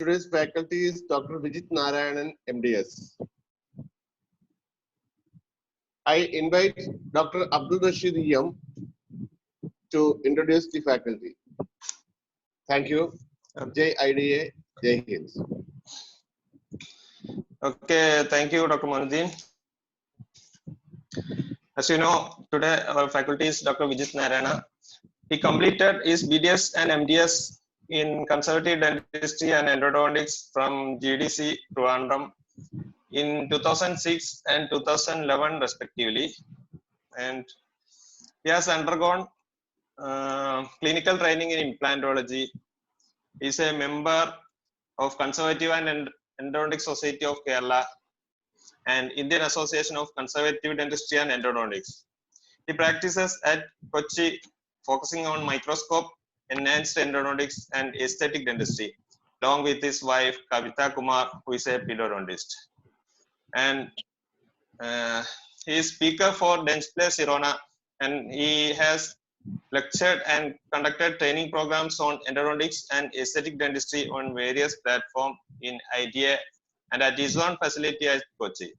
Today's faculty is Dr. Vijit Narayanan, MDS. I invite Dr. Abdul Rashid Yam to introduce the faculty. Thank you. Jai IDA, Jai Hind. Okay, thank you, Dr. Monuddin. As you know, today our faculty is Dr. Vijit Narayana. He completed his BDS and MDS in conservative dentistry and endodontics from GDC Trivandrum in 2006 and 2011 respectively, and he has undergone clinical training in implantology. He is a member of Conservative and Endodontic Society of Kerala and Indian Association of Conservative Dentistry and Endodontics. He practices at Kochi, focusing on microscope, enhanced endodontics, and aesthetic dentistry, along with his wife Kavita Kumar, who is a pedodontist. And he is speaker for Dentsply Sirona, and he has lectured and conducted training programs on endodontics and aesthetic dentistry on various platforms in IDA and at his own facility at Kochi.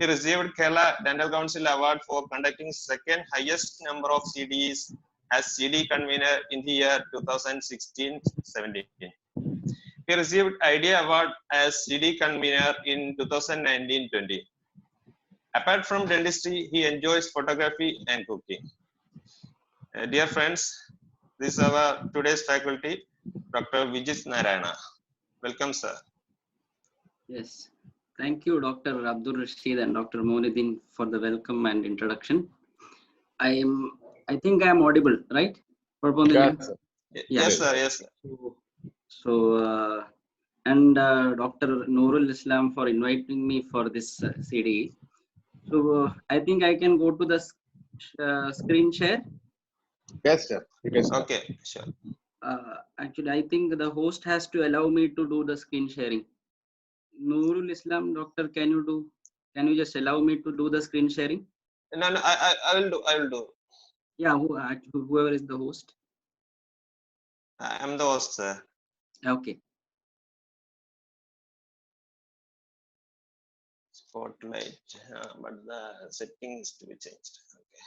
He received Kerala Dental Council Award for conducting second highest number of CDEs as CD convener in the year 2016-17. He received IDEA Award as CD convener in 2019-20. Apart from dentistry, he enjoys photography and cooking. Dear friends, this is our today's faculty, Dr. Vijit Narayana. Welcome, sir. Yes, thank you, Dr. Abdul Rashid and Dr. Monuddin, for the welcome and introduction. I think I am audible, right? Yes, sir. Yes, sir. Yes, sir. So, and Dr. Nurul Islam for inviting me for this CD. So, I think I can go to the screen share. Yes, sir. You can start. Okay, sure. Actually, I think the host has to allow me to do the screen sharing. Nurul Islam, doctor, can you just allow me to do the screen sharing? No, I will do. I will do. Yeah, whoever is the host. I am the host, sir. Okay. Spotlight, but the settings to be changed. Okay.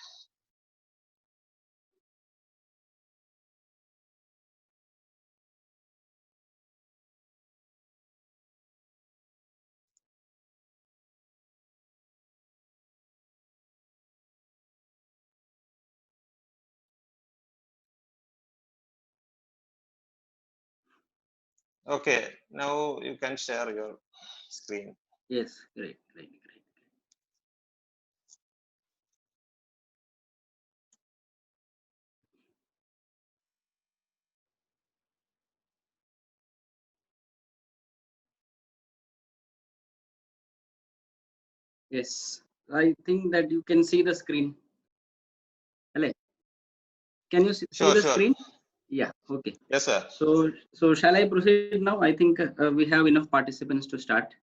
Okay, now you can share your screen. Yes, great. Yes, I think that you can see the screen. Hello. Can you see Sure, the sure. screen? Yeah, okay. Yes, sir. So shall I proceed now? I think we have enough participants to start.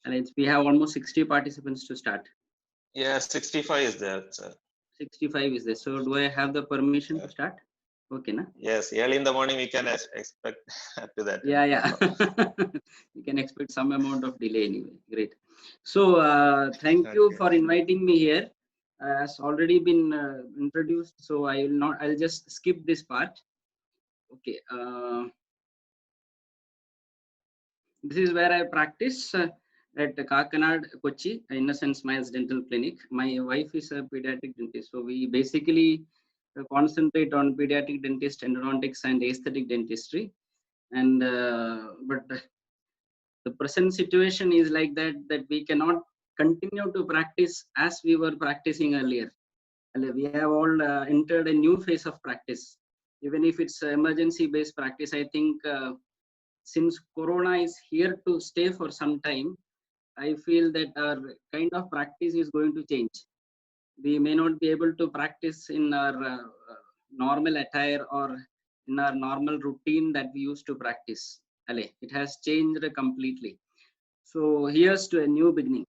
And we have almost 60 participants to start. Yeah, 65 is there, sir. 65 is there. So do I have the permission to start? Okay, na? Yes, early in the morning we can expect up to that. Yeah. You can expect some amount of delay anyway. Great. So thank you for inviting me here. As already been introduced, so I'll just skip this part. Okay. This is where I practice at Kakanad, Kochi, Innocent Smiles Dental Clinic. My wife is a pediatric dentist, so we basically concentrate on pediatric dentist, endodontics, and aesthetic dentistry. And but the present situation is like that we cannot continue to practice as we were practicing earlier. And we have all entered a new phase of practice. Even if it's emergency based practice, I think since Corona is here to stay for some time, I feel that our kind of practice is going to change. We may not be able to practice in our normal attire or in our normal routine that we used to practice. It has changed completely. So here's to a new beginning.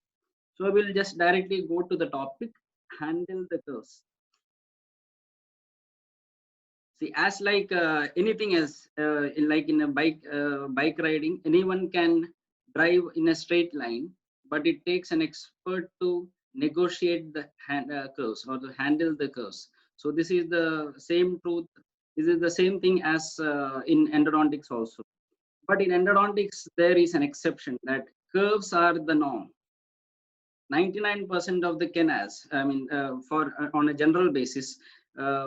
So we'll just directly go to the topic, handle the curves. See, as like anything else, like in a bike riding, anyone can drive in a straight line, but it takes an expert to negotiate the curves or to handle the curves. So this is the same truth. This is the same thing as in endodontics also. But in endodontics, there is an exception that curves are the norm. 99% of the canals, I mean, on a general basis,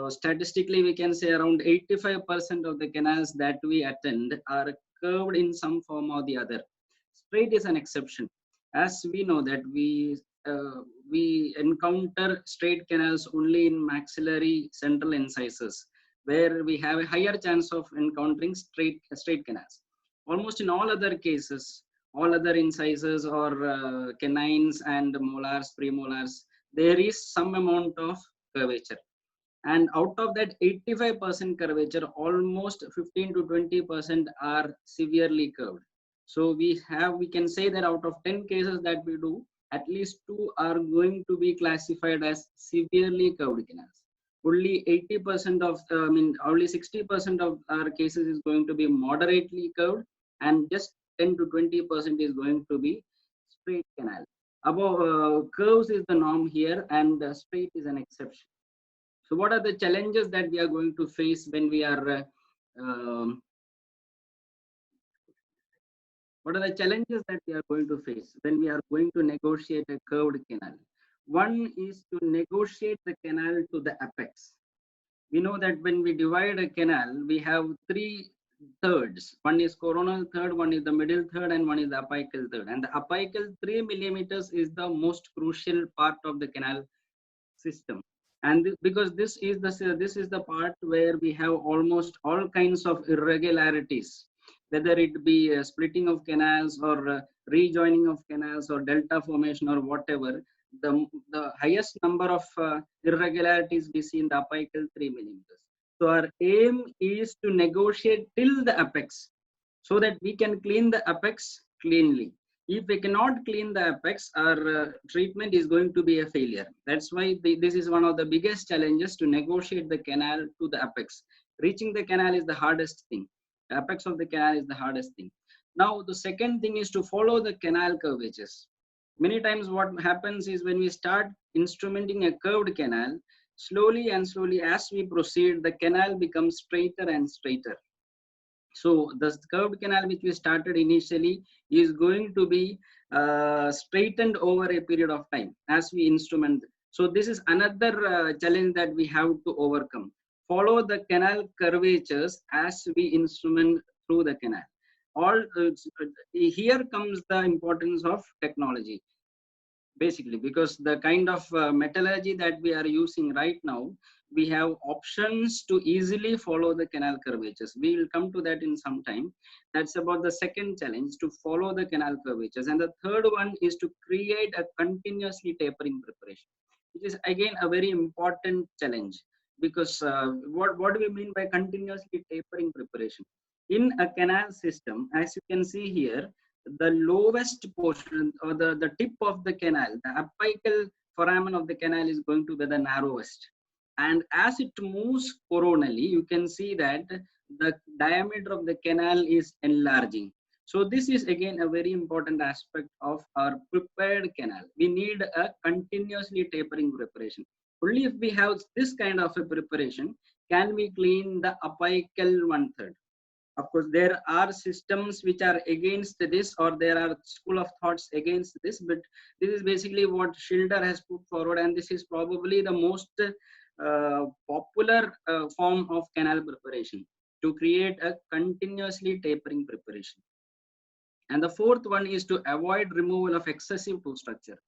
statistically, we can say around 85% of the canals that we attend are curved in some form or the other. Straight is an exception. As we know that we encounter straight canals only in maxillary central incisors, where we have a higher chance of encountering straight canals. Almost in all other cases, all other incisors or canines and molars, premolars, there is some amount of curvature. And out of that 85% curvature, almost 15 to 20% are severely curved. So we can say that out of 10 cases that we do, at least 2 are going to be classified as severely curved canals. Only 80% of, only 60% of our cases is going to be moderately curved, and just 10 to 20% is going to be straight canal. Above curves is the norm here, and straight is an exception. So what are the challenges that we are going to face when we are what are the challenges that we are going to face when we are going to negotiate a curved canal? One is to negotiate the canal to the apex. We know that when we divide a canal, we have 3 thirds. One is coronal third, one is the middle third, and one is the apical third. And the apical 3 millimeters is the most crucial part of the canal system. And because this is the part where we have almost all kinds of irregularities, whether it be splitting of canals or rejoining of canals or delta formation or whatever. The highest number of irregularities we see in the apical 3 millimeters. So our aim is to negotiate till the apex so that we can clean the apex cleanly. If we cannot clean the apex, our treatment is going to be a failure. That's why this is one of the biggest challenges, to negotiate the canal to the apex. Reaching the canal is the hardest thing. The apex of the canal is the hardest thing. Now, the second thing is to follow the canal curvatures. Many times what happens is when we start instrumenting a curved canal, slowly and slowly as we proceed, the canal becomes straighter and straighter. So the curved canal which we started initially is going to be straightened over a period of time as we instrument. So this is another challenge that we have to overcome. Follow the canal curvatures as we instrument through the canal. Here comes the importance of technology, basically, because the kind of metallurgy that we are using right now, we have options to easily follow the canal curvatures. We will come to that in some time. That's about the second challenge, to follow the canal curvatures. And the third one is to create a continuously tapering preparation, which is again a very important challenge, because what do we mean by continuously tapering preparation? In a canal system, as you can see here, the lowest portion or the tip of the canal, the apical foramen of the canal is going to be the narrowest. And as it moves coronally, you can see that the diameter of the canal is enlarging. So this is again a very important aspect of our prepared canal. We need a continuously tapering preparation. Only if we have this kind of a preparation can we clean the apical 1/3. Of course, there are systems which are against this, or there are school of thoughts against this, but this is basically what Schilder has put forward, and this is probably the most popular form of canal preparation, to create a continuously tapering preparation. And the fourth one is to avoid removal of excessive tooth structure.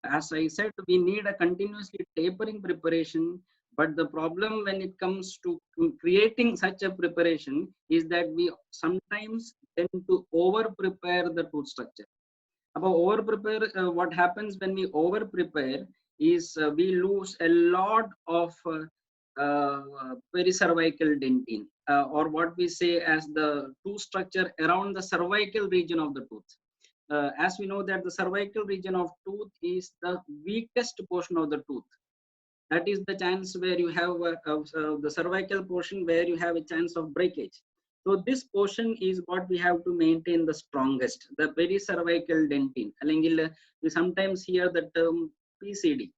As I said, we need a continuously tapering preparation. But the problem when it comes to creating such a preparation is that we sometimes tend to over prepare the tooth structure. About over prepare, what happens when we over prepare is we lose a lot of pericervical dentine, or what we say as the tooth structure around the cervical region of the tooth. As we know that the cervical region of tooth is the weakest portion of the tooth. That is the chance where you have the cervical portion where you have a chance of breakage. So this portion is what we have to maintain the strongest, the pericervical dentin. We sometimes hear the term PCD,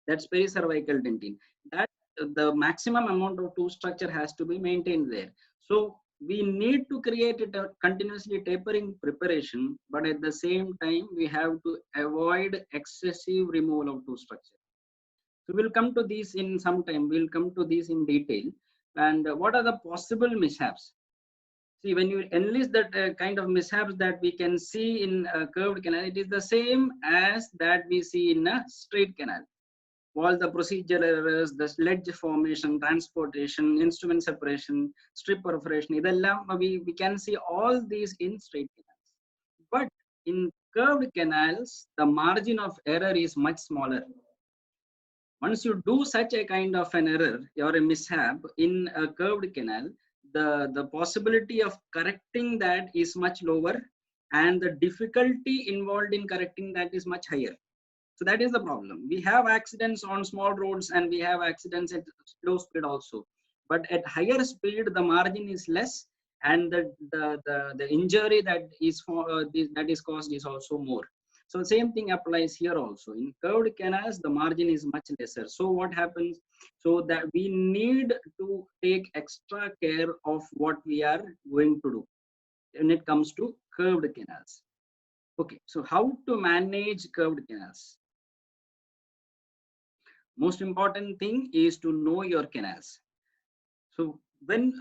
that's pericervical dentin. That the maximum amount of tooth structure has to be maintained there. So we need to create a continuously tapering preparation, but at the same time, we have to avoid excessive removal of tooth structure. So we'll come to these in some time. We'll come to these in detail. And what are the possible mishaps? See, when you enlist that kind of mishaps that we can see in a curved canal, it is the same as that we see in a straight canal. All the procedural errors, the sledge formation, transportation, instrument separation, strip perforation, we can see all these in straight canals. But in curved canals, the margin of error is much smaller. Once you do such a kind of an error or a mishap in a curved canal, the possibility of correcting that is much lower, and the difficulty involved in correcting that is much higher. So that is the problem. We have accidents on small roads and we have accidents at slow speed also. But at higher speed, the margin is less, and the injury that is that is caused is also more. So same thing applies here also. In curved canals, the margin is much lesser. So what happens? So that we need to take extra care of what we are going to do when it comes to curved canals. Okay, so how to manage curved canals? Most important thing is to know your canals. So when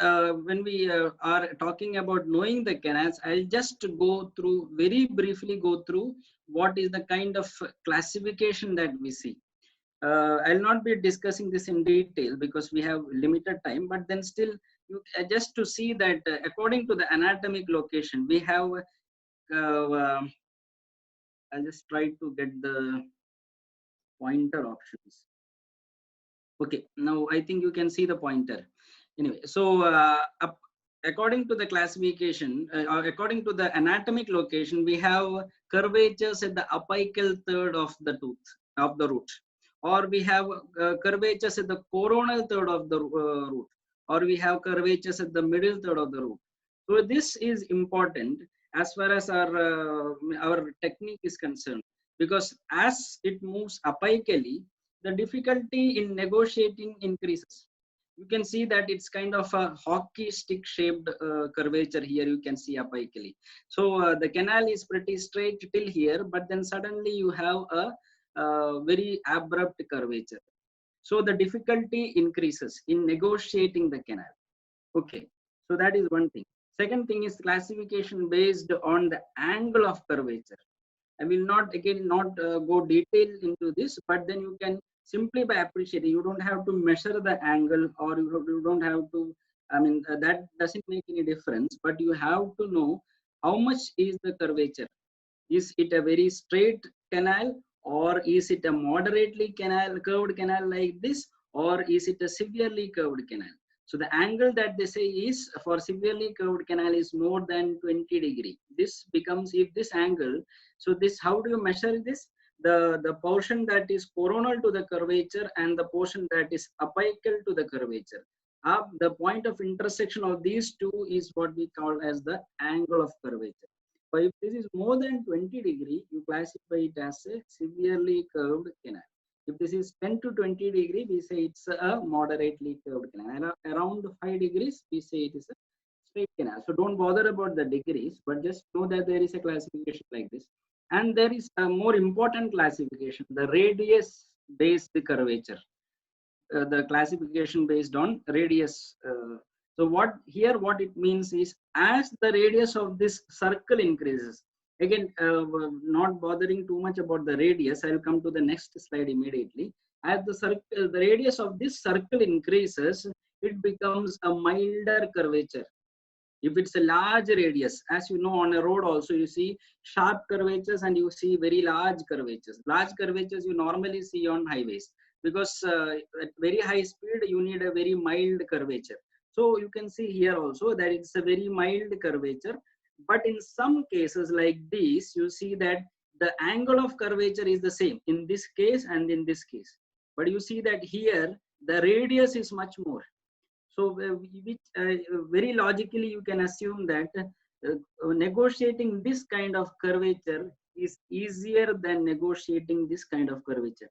we are talking about knowing the canals, I'll just go through, very briefly go through what is the kind of classification that we see. I'll not be discussing this in detail because we have limited time, but then still just to see that according to the anatomic location, we have, I'll just try to get the pointer options. Okay, now I think you can see the pointer. Anyway, so according to the classification, according to the anatomic location, we have curvatures at the apical third of the tooth, of the root, or we have curvatures at the coronal third of the root, or we have curvatures at the middle third of the root. So this is important as far as our technique is concerned, because as it moves apically, the difficulty in negotiating increases. You can see that it's kind of a hockey stick shaped curvature here. You can see apically. So the canal is pretty straight till here, but then suddenly you have a very abrupt curvature. So the difficulty increases in negotiating the canal. Okay, so that is one thing. Second thing is classification based on the angle of curvature. I will not go detail into this, but then you can simply by appreciating, you don't have to measure the angle, or you don't have to, that doesn't make any difference, but you have to know how much is the curvature. Is it a very straight canal, or is it a moderately curved canal like this, or is it a severely curved canal? So the angle that they say is for severely curved canal is more than 20 degree. This becomes, if this angle, so this, how do you measure this? The portion that is coronal to the curvature and the portion that is apical to the curvature. The point of intersection of these two is what we call as the angle of curvature. But if this is more than 20 degree, you classify it as a severely curved canal. If this is 10 to 20 degree, we say it's a moderately curved canal. And around 5 degrees, we say it is a straight canal. So don't bother about the degrees, but just know that there is a classification like this. And there is a more important classification, the radius-based curvature. The classification based on radius. So what it means is, as the radius of this circle increases, again, not bothering too much about the radius, I'll come to the next slide immediately. As the radius of this circle increases, it becomes a milder curvature. If it's a large radius, as you know, on a road also you see sharp curvatures and you see very large curvatures. Large curvatures you normally see on highways, because at very high speed you need a very mild curvature. So you can see here also that it's a very mild curvature. But in some cases like this, you see that the angle of curvature is the same in this case and in this case. but you see that here the radius is much more. So very logically you can assume that negotiating this kind of curvature is easier than negotiating this kind of curvature,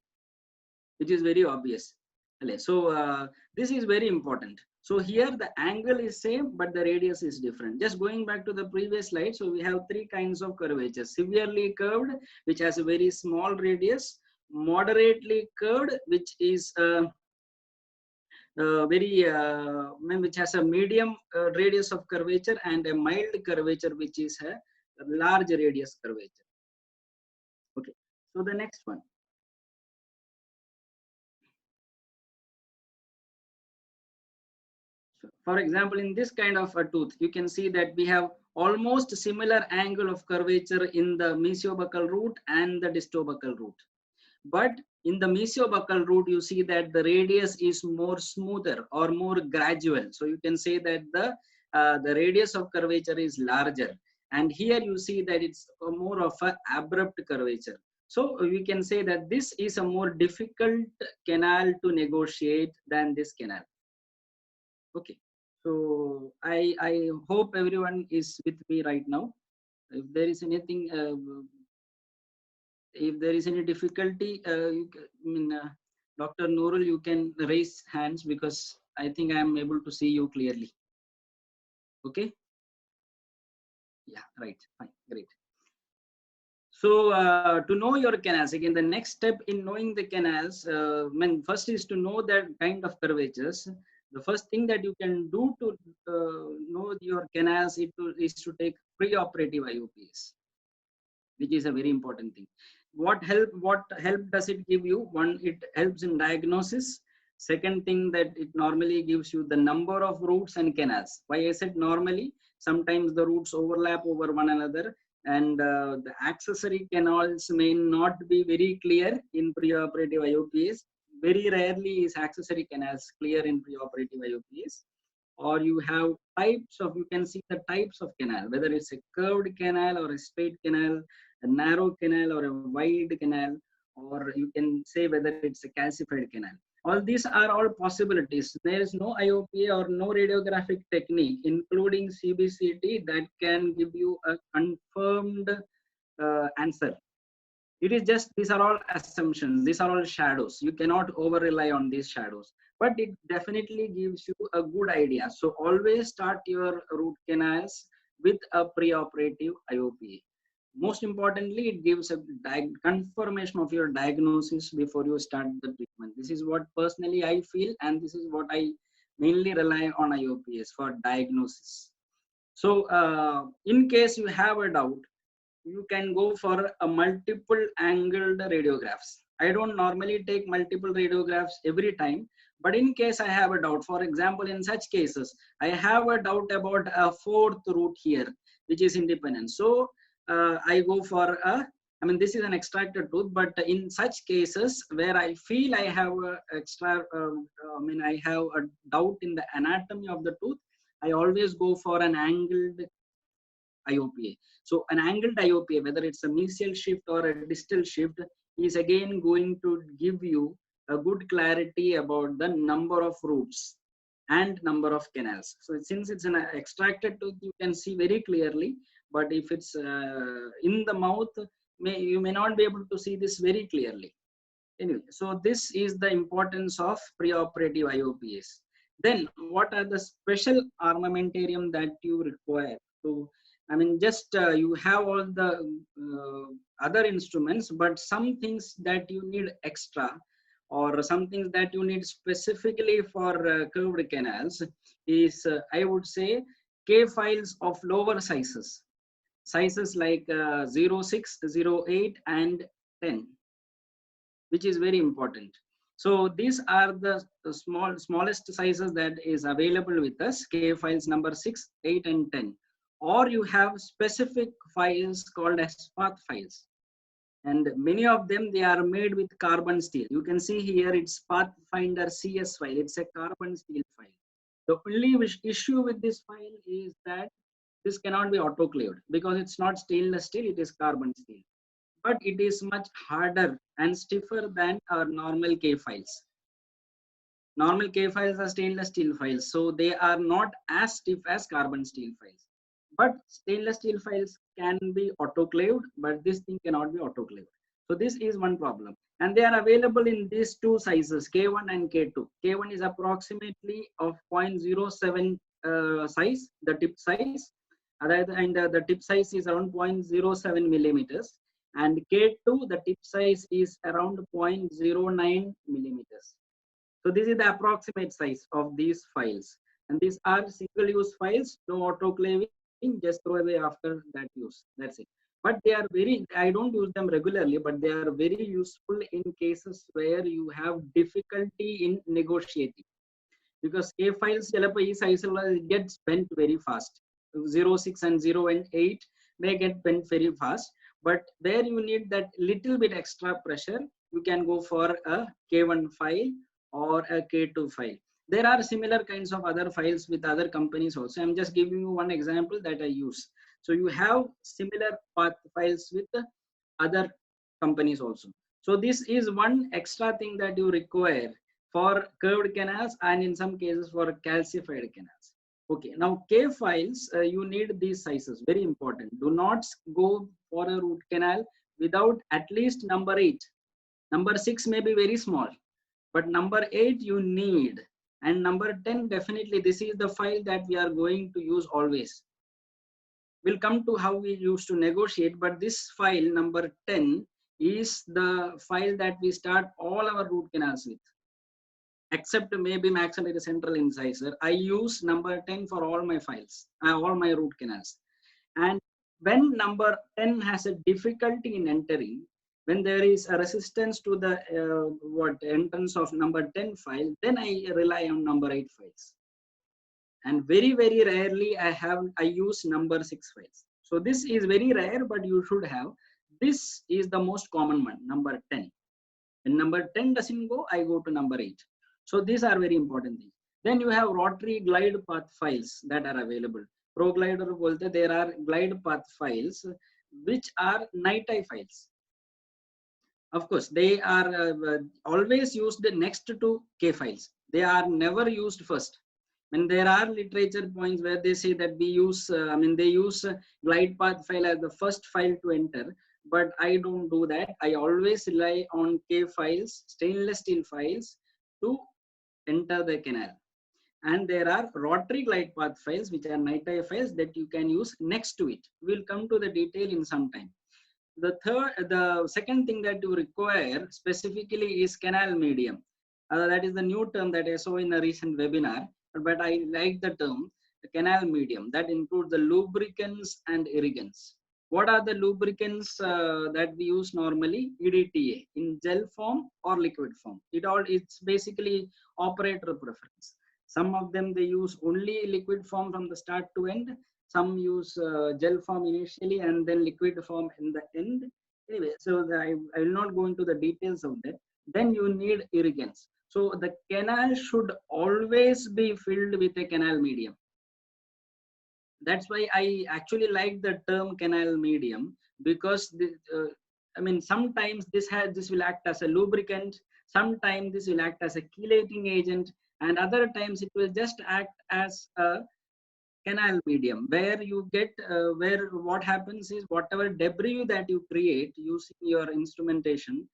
which is very obvious. So this is very important. So here the angle is same, but the radius is different. Just going back to the previous slide, so we have three kinds of curvature: severely curved, which has a very small radius; moderately curved, which is which has a medium radius of curvature, and a mild curvature, which is a large radius curvature. Okay, so the next one. For example, in this kind of a tooth, you can see that we have almost similar angle of curvature in the mesiobuccal root and the distobuccal root. But in the mesiobuccal root, you see that the radius is more smoother or more gradual. So you can say that the radius of curvature is larger. And here you see that it's more of an abrupt curvature. So we can say that this is a more difficult canal to negotiate than this canal. Okay, so I hope everyone is with me right now. If there is anything, if there is any difficulty, Dr. Nurul, you can raise hands, because I think I am able to see you clearly. Okay. Yeah, right. Fine. Great. So to know your canals, again, the next step in knowing the canals, first is to know that kind of curvatures. The first thing that you can do to know your canals is to take preoperative IOPs, which is a very important thing. What help does it give you? One, it helps in diagnosis. Second thing, that it normally gives you the number of roots and canals. Why I said normally? Sometimes the roots overlap over one another, and the accessory canals may not be very clear in preoperative IOPs. Very rarely is accessory canals clear in preoperative IOPs. Or you have types of, you can see the types of canal, whether it's a curved canal or a straight canal, a narrow canal or a wide canal, or you can say whether it's a calcified canal. All these are all possibilities. There is no IOPA or no radiographic technique, including CBCT, that can give you a confirmed answer. It is just, these are all assumptions, these are all shadows. You cannot over rely on these shadows, but it definitely gives you a good idea. So always start your root canals with a preoperative IOPA. Most importantly, it gives a confirmation of your diagnosis before you start the treatment. This is what personally I feel, and this is what I mainly rely on IOPs for diagnosis. So in case you have a doubt, you can go for a multiple angled radiographs. I don't normally take multiple radiographs every time, but in case I have a doubt, for example, in such cases, I have a doubt about a fourth root here, which is independent. So I go for this is an extracted tooth, but in such cases where I feel I have I have a doubt in the anatomy of the tooth, I always go for an angled IOPA. So an angled IOPA, whether it's a mesial shift or a distal shift, is again going to give you a good clarity about the number of roots and number of canals. So since it's an extracted tooth, you can see very clearly, but if it's in the mouth, you may not be able to see this very clearly. Anyway, so this is the importance of preoperative IOPs. Then what are the special armamentarium that you require? So just you have all the other instruments, but some things that you need extra, or some things that you need specifically for curved canals is, I would say, K files of lower sizes like 06, 08 and 10, which is very important. So these are the smallest sizes that is available with us, K files number 6, 8 and 10. Or you have specific files called as path files. And many of them, they are made with carbon steel. You can see here it's Pathfinder CS file. It's a carbon steel file. The only issue with this file is that this cannot be autoclaved because it's not stainless steel, it is carbon steel. but it is much harder and stiffer than our normal K files. Normal K files are stainless steel files, so they are not as stiff as carbon steel files. But stainless steel files can be autoclaved, but this thing cannot be autoclaved. So this is one problem. And they are available in these two sizes, K1 and K2. K1 is approximately of 0.07 size, the tip size, and the tip size is around 0.07 millimeters. And K2, the tip size is around 0.09 millimeters. So this is the approximate size of these files. And these are single-use files, no autoclaving, just throw away after that use. That's it. But they are very, I don't use them regularly, but they are very useful in cases where you have difficulty in negotiating. Because K files, it gets bent very fast. 0, 6 and 0 and 8 may get bent very fast. But where you need that little bit extra pressure, you can go for a K1 file or a K2 file. There are similar kinds of other files with other companies also. I'm just giving you one example that I use. So you have similar path files with other companies also. So this is one extra thing that you require for curved canals and in some cases for calcified canals. Okay, now K files, you need these sizes, very important. Do not go for a root canal without at least number 8. Number 6 may be very small, but number 8 you need. And number 10, definitely this is the file that we are going to use always. We'll come to how we used to negotiate, but this file number 10 is the file that we start all our root canals with. Except maybe maxillary central incisor, I use number 10 for all my files, all my root canals. And when number 10 has a difficulty in entering, when there is a resistance to the entrance of number 10 file, then I rely on number 8 files. And very, very rarely I use number 6 files. So this is very rare, but you should have. This is the most common one, number 10. When number 10 doesn't go, I go to number 8. So these are very important things. Then you have rotary glide path files that are available. ProGlider, there are glide path files which are NiTi files. Of course, they are always used next to K files. They are never used first. When there are literature points where they say that we use, they use glide path file as the first file to enter, but I don't do that. I always rely on K files, stainless steel files to enter the canal. And there are rotary glide path files, which are NiTi files that you can use next to it. We'll come to the detail in some time. The second thing that you require specifically is canal medium. That is the new term that I saw in a recent webinar, but I like the term, the canal medium. That includes the lubricants and irrigants. What are the lubricants that we use normally? EDTA in gel form or liquid form. It's basically operator preference. Some of them they use only liquid form from the start to end. Some use gel form initially and then liquid form in the end. Anyway, so I will not go into the details of that. Then you need irrigants. So the canal should always be filled with a canal medium. That's why I actually like the term canal medium, because sometimes this will act as a lubricant, sometimes this will act as a chelating agent, and other times it will just act as a canal medium, where you get where what happens is whatever debris that you create using your instrumentation,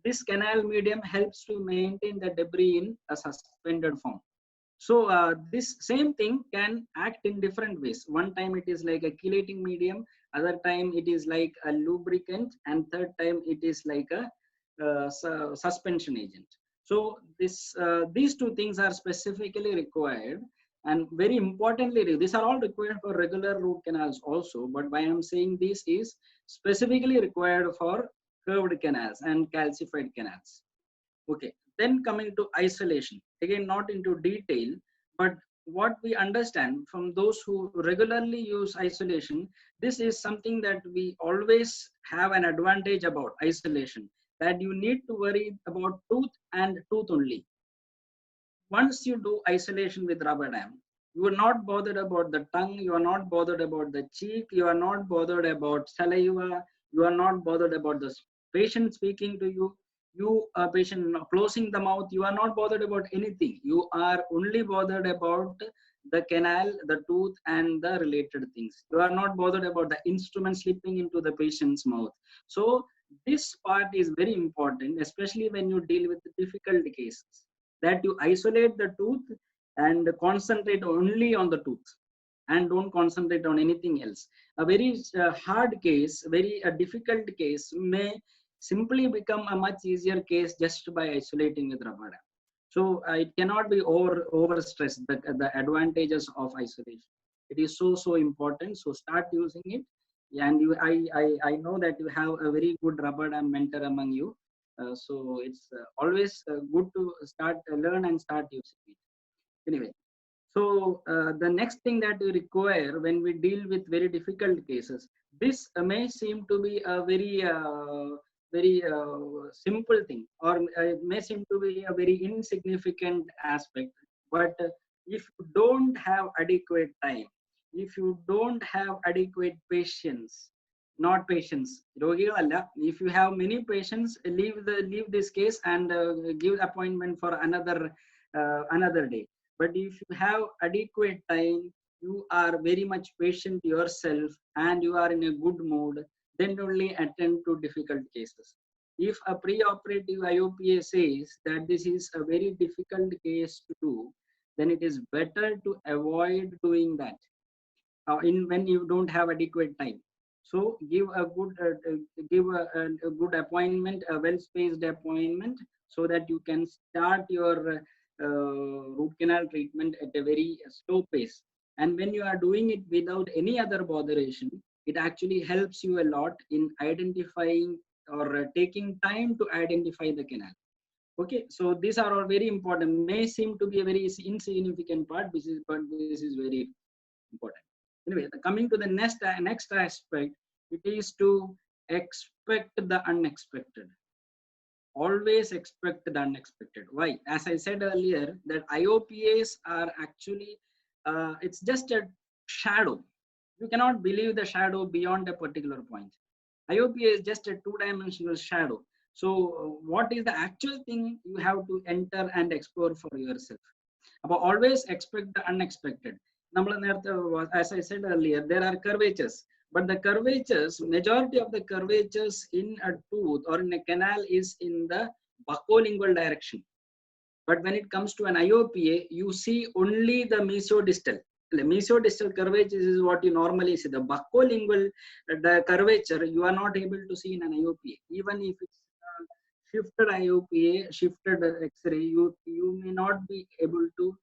this canal medium helps to maintain the debris in a suspended form. So this same thing can act in different ways. One time it is like a chelating medium, other time it is like a lubricant, and third time it is like a suspension agent. So these two things are specifically required, and very importantly, these are all required for regular root canals also, but why I'm saying this is specifically required for curved canals and calcified canals. Okay, then coming to isolation, again not into detail, but what we understand from those who regularly use isolation, this is something that we always have an advantage about isolation, that you need to worry about tooth and tooth only. Once you do isolation with rubber dam, you are not bothered about the tongue, you are not bothered about the cheek, you are not bothered about saliva, You are not bothered about the patient speaking to you. You, a patient closing the mouth, you are not bothered about anything. You are only bothered about the canal, the tooth, and the related things. You are not bothered about the instrument slipping into the patient's mouth. So this part is very important, especially when you deal with difficult cases, that you isolate the tooth and concentrate only on the tooth and don't concentrate on anything else. A very hard case, very difficult case may simply become a much easier case just by isolating with rubber dam. So it cannot be overstressed, the advantages of isolation. It is so important. So start using it. And I know that you have a very good rubber dam mentor among you. So it's always good to start learn and start using it. Anyway, so the next thing that we require when we deal with very difficult cases, this may seem to be a very simple thing, or it may seem to be a very insignificant aspect. But if you don't have adequate time, if you don't have adequate patience, not patience, if you have many patients, leave this case and give appointment for another day. But if you have adequate time, you are very much patient yourself and you are in a good mood, then only attend to difficult cases. If a preoperative IOPA says that this is a very difficult case to do, then it is better to avoid doing that when you don't have adequate time. So give a good appointment, a well-spaced appointment, so that you can start your root canal treatment at a very slow pace. And when you are doing it without any other botheration, it actually helps you a lot in identifying or taking time to identify the canal. Okay, so these are all very important. May seem to be a very insignificant part, but this is very important. Anyway, coming to the next aspect, it is to expect the unexpected. Always expect the unexpected. Why? As I said earlier, that IOPAs are actually, it's just a shadow. You cannot believe the shadow beyond a particular point. IOPA is just a two-dimensional shadow. So what is the actual thing you have to enter and explore for yourself? But always expect the unexpected. As I said earlier, there are curvatures. But the curvatures, majority of the curvatures in a tooth or in a canal is in the buccolingual direction. But when it comes to an IOPA, you see only the mesodistal. The mesodistal curvature is what you normally see. The buccolingual curvature, you are not able to see in an IOPA. Even if it's shifted IOPA, shifted X-ray, you may not be able to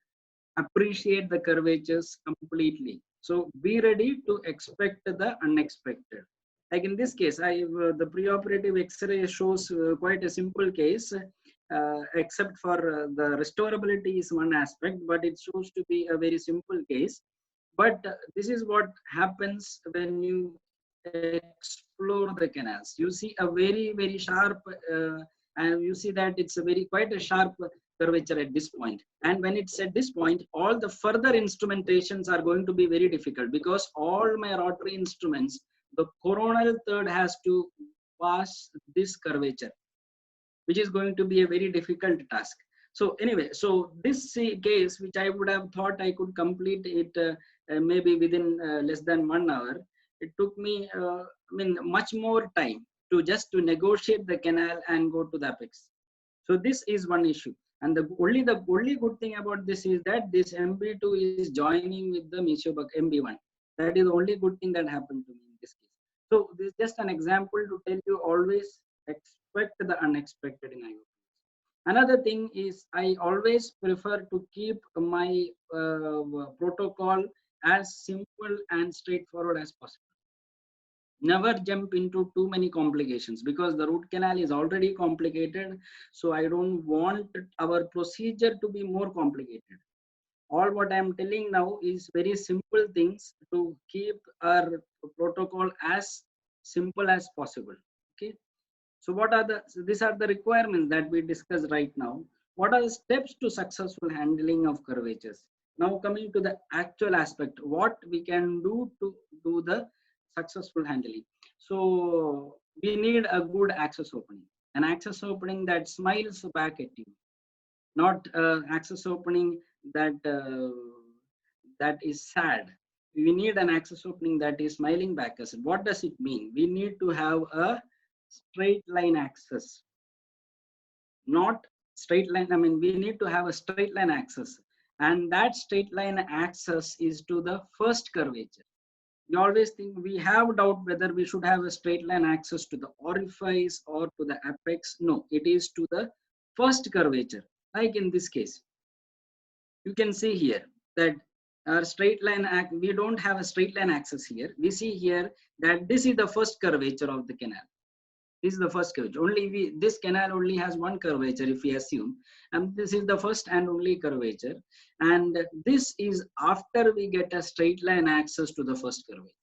appreciate the curvatures completely. So be ready to expect the unexpected. Like in this case, the preoperative X-ray shows quite a simple case, except for the restorability is one aspect, but it shows to be a very simple case. But this is what happens when you explore the canals. You see a very sharp, and you see that it's quite a sharp curvature at this point. And when it's at this point, all the further instrumentations are going to be very difficult, because all my rotary instruments, the coronal third has to pass this curvature, which is going to be a very difficult task. So anyway, so this case, which I would have thought I could complete it maybe within less than 1 hour, it took me much more time to negotiate the canal and go to the apex. So this is one issue. And the only good thing about this is that this MB2 is joining with the MB1. That is the only good thing that happened to me in this case. So this is just an example to tell you, always expect the unexpected in IOPs. Another thing is, I always prefer to keep my protocol as simple and straightforward as possible. Never jump into too many complications, because the root canal is already complicated. So I don't want our procedure to be more complicated. All what I'm telling now is very simple things to keep our protocol as simple as possible. Okay. So these are the requirements that we discussed right now. What are the steps to successful handling of curvatures? Now coming to the actual aspect, what we can do to do the successful handling. So we need a good access opening, an access opening that smiles back at you, not access opening that that is sad. We need an access opening that is smiling back at us. What does it mean? We need to have a straight line access, not straight line. I mean, we need to have a straight line access, and that straight line access is to the first curvature. We always think, we have doubt whether we should have a straight line access to the orifice or to the apex. No, it is to the first curvature. Like in this case, you can see here that our straight line, we don't have a straight line access here. We see here that this is the first curvature of the canal. This is the first curvature. Only this canal only has one curvature if we assume, and this is the first and only curvature. And this is after we get a straight line access to the first curvature.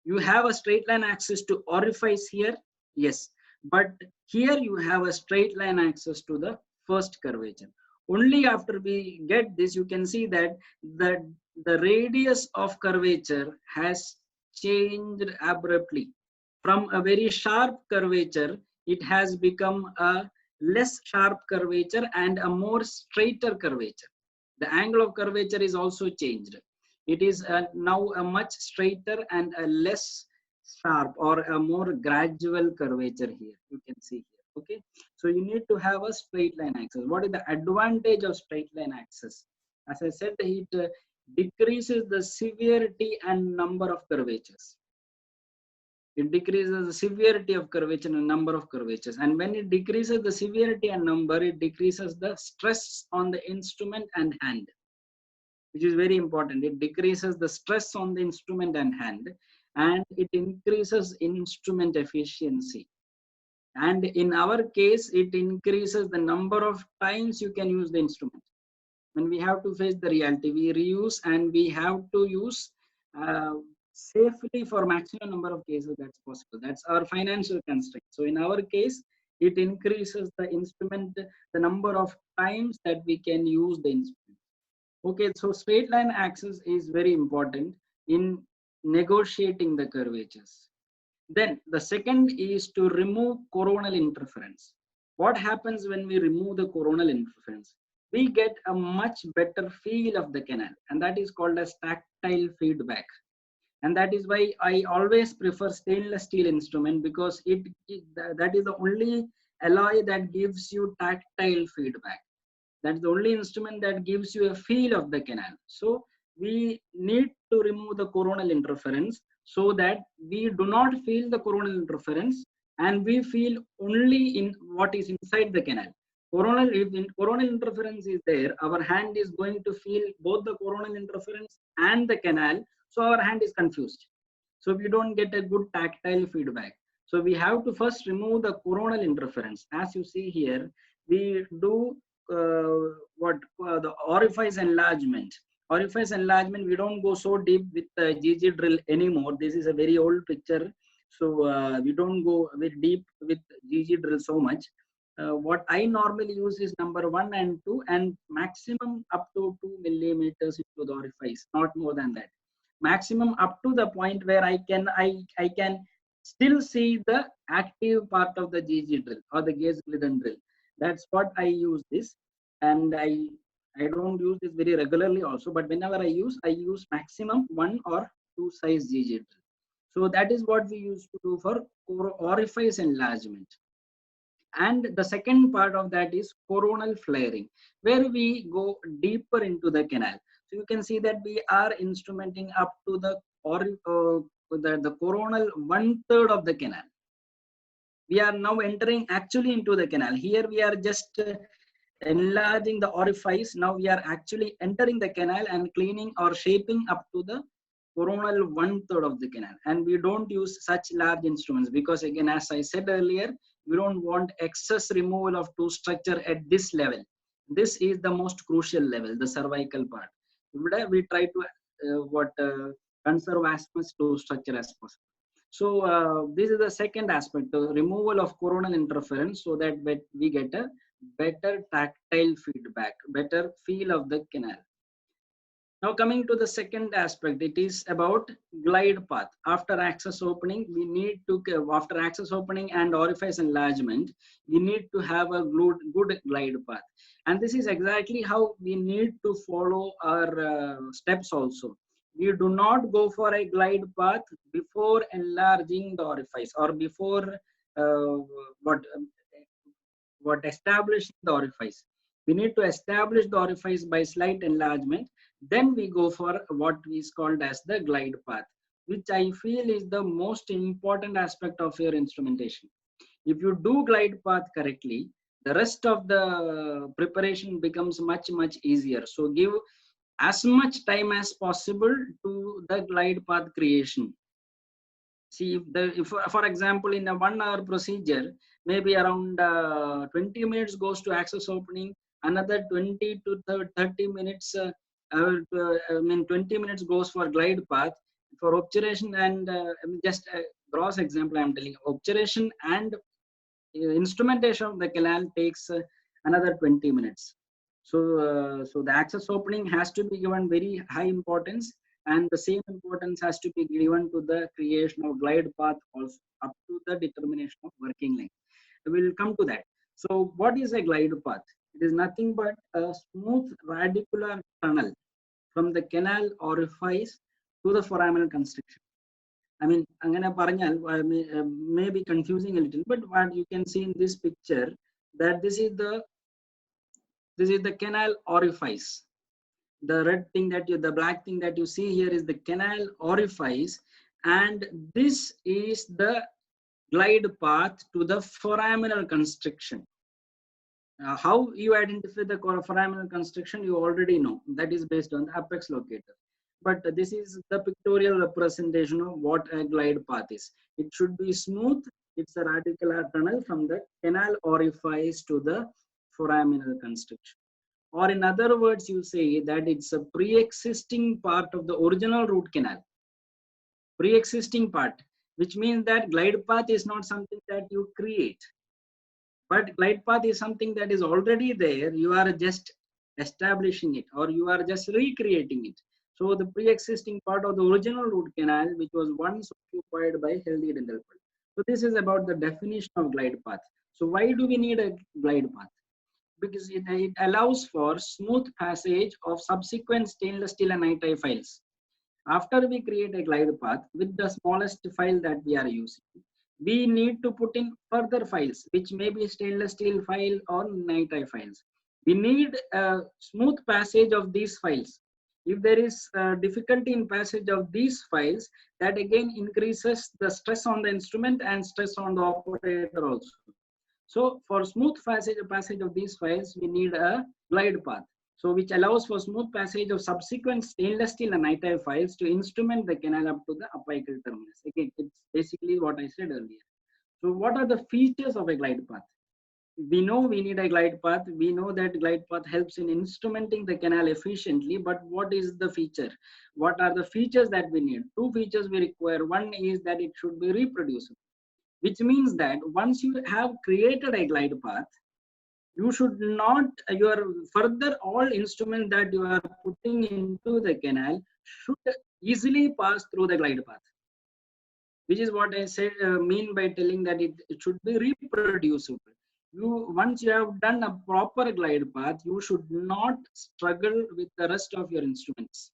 You have a straight line access to orifice here, yes, but here you have a straight line access to the first curvature. Only after we get this, you can see that the radius of curvature has changed abruptly. From a very sharp curvature, it has become a less sharp curvature and a more straighter curvature. The angle of curvature is also changed. It is now a much straighter and a less sharp or a more gradual curvature here. You can see here. Okay, so you need to have a straight line axis. What is the advantage of straight line axis? As I said, it decreases the severity and number of curvatures. It decreases the severity of curvature and number of curvatures. And when it decreases the severity and number, it decreases the stress on the instrument and hand, which is very important. It decreases the stress on the instrument and hand, and it increases instrument efficiency. And in our case, it increases the number of times you can use the instrument. When we have to face the reality, we reuse and we have to use safely for maximum number of cases that's possible. That's our financial constraint. So in our case, it increases the instrument, the number of times that we can use the instrument. Okay, so straight line axis is very important in negotiating the curvatures. Then the second is to remove coronal interference. What happens when we remove the coronal interference? We get a much better feel of the canal, and that is called as tactile feedback. And that is why I always prefer stainless steel instrument, because that is the only alloy that gives you tactile feedback. That's the only instrument that gives you a feel of the canal. So we need to remove the coronal interference so that we do not feel the coronal interference and we feel only in what is inside the canal. If coronal interference is there, our hand is going to feel both the coronal interference and the canal, so our hand is confused. So we don't get a good tactile feedback. So we have to first remove the coronal interference. As you see here, we do the orifice enlargement. Orifice enlargement, we don't go so deep with the GG drill anymore. This is a very old picture, so we don't go very deep with GG drill so much. What I normally use is number 1 and 2, and maximum up to 2 millimeters into the orifice, not more than that. Maximum up to the point where I can still see the active part of the GG drill or the Gaze Glidden drill. That's what I use this, and I don't use this very regularly also, but whenever I use maximum 1 or 2 size GG drill. So that is what we used to do for orifice enlargement. And the second part of that is coronal flaring, where we go deeper into the canal. So you can see that we are instrumenting up to the coronal 1/3 of the canal. We are now entering actually into the canal. Here we are just enlarging the orifice. Now we are actually entering the canal and cleaning or shaping up to the coronal 1/3 of the canal. And we don't use such large instruments because, again, as I said earlier, we don't want excess removal of tooth structure at this level. This is the most crucial level, the cervical part. We try to conserve as much tooth structure as possible. So this is the second aspect, the removal of coronal interference, so that we get a better tactile feedback, better feel of the canal. Now coming to the second aspect, it is about glide path. After access opening, we need to, after access opening and orifice enlargement, we need to have a good glide path. And this is exactly how we need to follow our steps also. We do not go for a glide path before enlarging the orifice or before uh, what establishing the orifice. We need to establish the orifice by slight enlargement. Then we go for what is called as the glide path, which I feel is the most important aspect of your instrumentation. If you do glide path correctly, the rest of the preparation becomes much easier. So give as much time as possible to the glide path creation. See, if for example, in a 1 hour procedure, maybe around 20 minutes goes to access opening, another 20 to 30 minutes, I mean 20 minutes goes for glide path, for obturation and just a gross example I'm telling you, obturation and instrumentation of the canal takes another 20 minutes. So the access opening has to be given very high importance, and the same importance has to be given to the creation of glide path also up to the determination of working length. We will come to that. So what is a glide path? It is nothing but a smooth radicular tunnel from the canal orifice to the foraminal constriction. I mean, angana paranjal may be confusing a little, but what you can see in this picture, that this is the canal orifice. The red thing that the black thing that you see here is the canal orifice, and this is the glide path to the foraminal constriction. How you identify the foraminal constriction, you already know. That is based on the apex locator. But this is the pictorial representation of what a glide path is. It should be smooth. It's a radicular tunnel from the canal orifice to the foraminal constriction. Or in other words, you say that it's a pre-existing part of the original root canal. Pre-existing part, which means that glide path is not something that you create. But glide path is something that is already there. You are just establishing it, or you are just recreating it. So the pre-existing part of the original root canal, which was once occupied by healthy dental pulp. So this is about the definition of glide path. So why do we need a glide path? Because it allows for smooth passage of subsequent stainless steel and NiTi files. After we create a glide path with the smallest file that we are using, we need to put in further files, which may be stainless steel file or NiTi files. We need a smooth passage of these files. If there is difficulty in passage of these files, that again increases the stress on the instrument and stress on the operator also. So for smooth passage of these files, we need a glide path. So which allows for smooth passage of subsequent stainless steel and NiTi files to instrument the canal up to the apical terminus. Again, it's basically what I said earlier. So what are the features of a glide path? We know we need a glide path. We know that glide path helps in instrumenting the canal efficiently, but what is the feature? What are the features that we need? Two features we require. One is that it should be reproducible, which means that once you have created a glide path, you should not, your further all instruments that you are putting into the canal should easily pass through the glide path, which is what I said, mean by telling that it should be reproducible. Once you have done a proper glide path, you should not struggle with the rest of your instruments.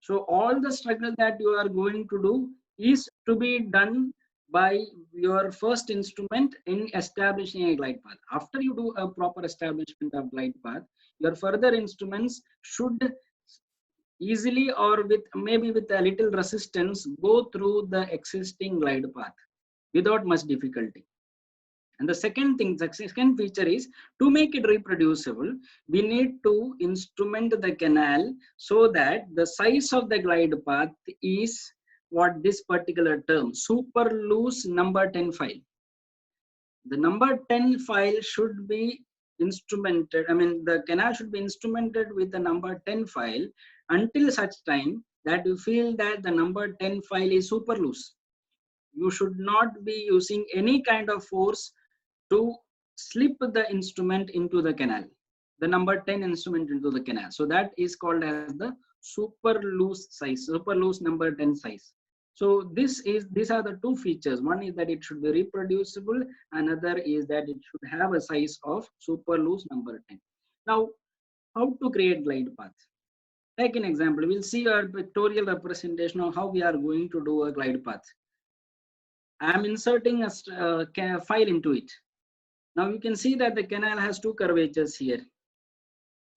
So all the struggle that you are going to do is to be done by your first instrument in establishing a glide path. After you do a proper establishment of glide path, your further instruments should easily or with maybe with a little resistance go through the existing glide path without much difficulty. And the second thing, the second feature is to make it reproducible, we need to instrument the canal so that the size of the glide path is what this particular term, super loose number 10 file. The number 10 file should be instrumented, I mean the canal should be instrumented with the number 10 file until such time that you feel that the number 10 file is super loose. You should not be using any kind of force to slip the instrument into the canal, the number 10 instrument into the canal. So that is called as the super loose size, super loose number 10 size. So these are the two features. One is that it should be reproducible. Another is that it should have a size of super loose number 10. Now, how to create glide path? Take an example. We'll see a pictorial representation of how we are going to do a glide path. I am inserting a file into it. Now you can see that the canal has two curvatures here.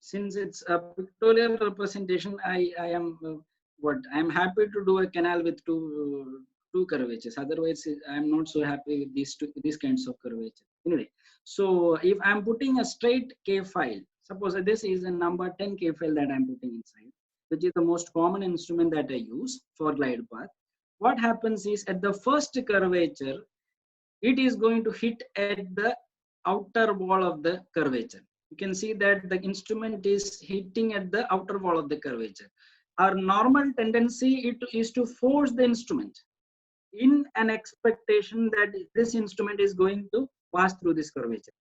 Since it's a pictorial representation, I am happy to do a canal with two curvatures. Otherwise, I'm not so happy with these kinds of curvature. Anyway, so if I'm putting a straight K file, suppose this is a number 10 K file that I'm putting inside, which is the most common instrument that I use for glide path. What happens is at the first curvature, it is going to hit at the outer wall of the curvature. You can see that the instrument is hitting at the outer wall of the curvature. Our normal tendency is to force the instrument in an expectation that this instrument is going to pass through this curvature.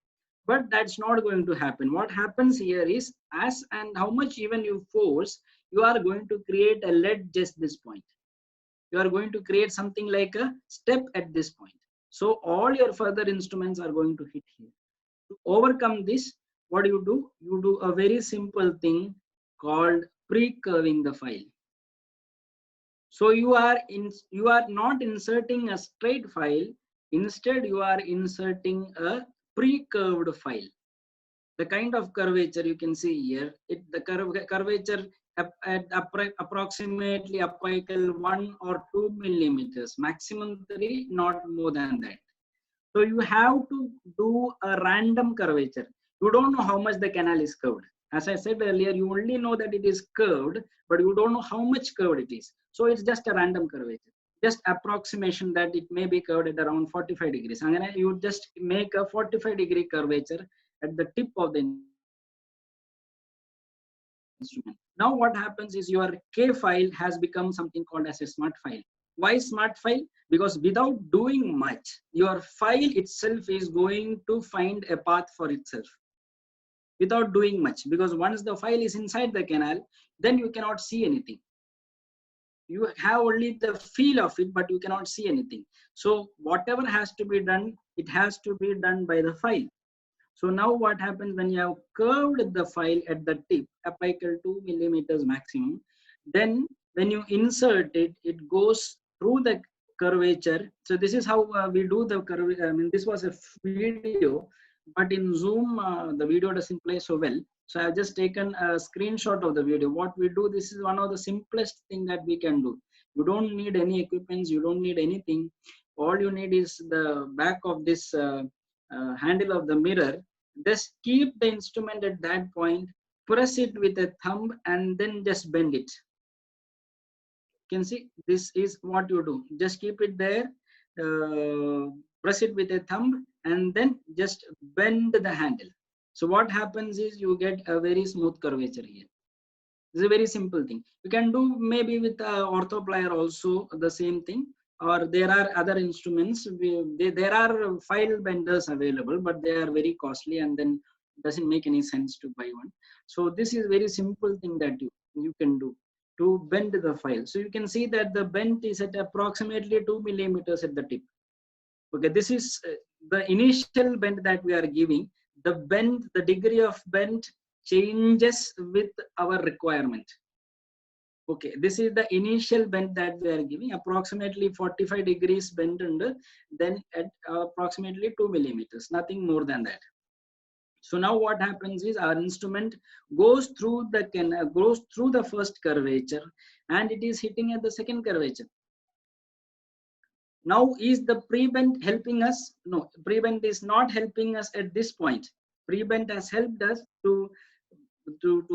But that's not going to happen. What happens here is, as and how much even you force, you are going to create a lead just this point. You are going to create something like a step at this point. So all your further instruments are going to hit here. To overcome this, what you do? You do a very simple thing called pre-curving the file. So you are not inserting a straight file. Instead, you are inserting a pre-curved file. The kind of curvature you can see here, the curvature at approximately apical 1 or 2 millimeters, maximum 3, not more than that. So you have to do a random curvature. You don't know how much the canal is curved. As I said earlier, you only know that it is curved, but you don't know how much curved it is. So it's just a random curvature, just approximation that it may be curved at around 45 degrees. And then you just make a 45-degree curvature at the tip of the instrument. Now what happens is your K file has become something called as a smart file. Why smart file? Because without doing much, your file itself is going to find a path for itself without doing much. Because once the file is inside the canal, then you cannot see anything. You have only the feel of it, but you cannot see anything. So whatever has to be done, it has to be done by the file. So now what happens when you have curved the file at the tip, apical 2 millimeters maximum, then when you insert it, it goes through the curvature. So this is how we do the curvature. I mean, this was a video, but in Zoom, the video doesn't play so well. So I've just taken a screenshot of the video. What we do, this is one of the simplest thing that we can do. You don't need any equipments. You don't need anything. All you need is the back of this handle of the mirror. Just keep the instrument at that point, press it with a thumb, and then just bend it. You can see this is what you do. Just keep it there, press it with a thumb, and then just bend the handle. So what happens is you get a very smooth curvature here. This is a very simple thing. You can do maybe with orthoplier also the same thing, or there are other instruments. There are file benders available, but they are very costly, and then it doesn't make any sense to buy one. So this is very simple thing that you can do to bend the file. So you can see that the bend is at approximately 2 millimeters at the tip. Okay, this is the initial bend that we are giving. The bend, the degree of bend changes with our requirement. Okay, this is the initial bend that we are giving, approximately 45 degrees bend, and then at approximately 2 millimeters, nothing more than that. So now what happens is our instrument goes through the first curvature, and it is hitting at the second curvature. Now, is the pre-bend helping us? No, pre-bend is not helping us at this point. Pre-bend has helped us to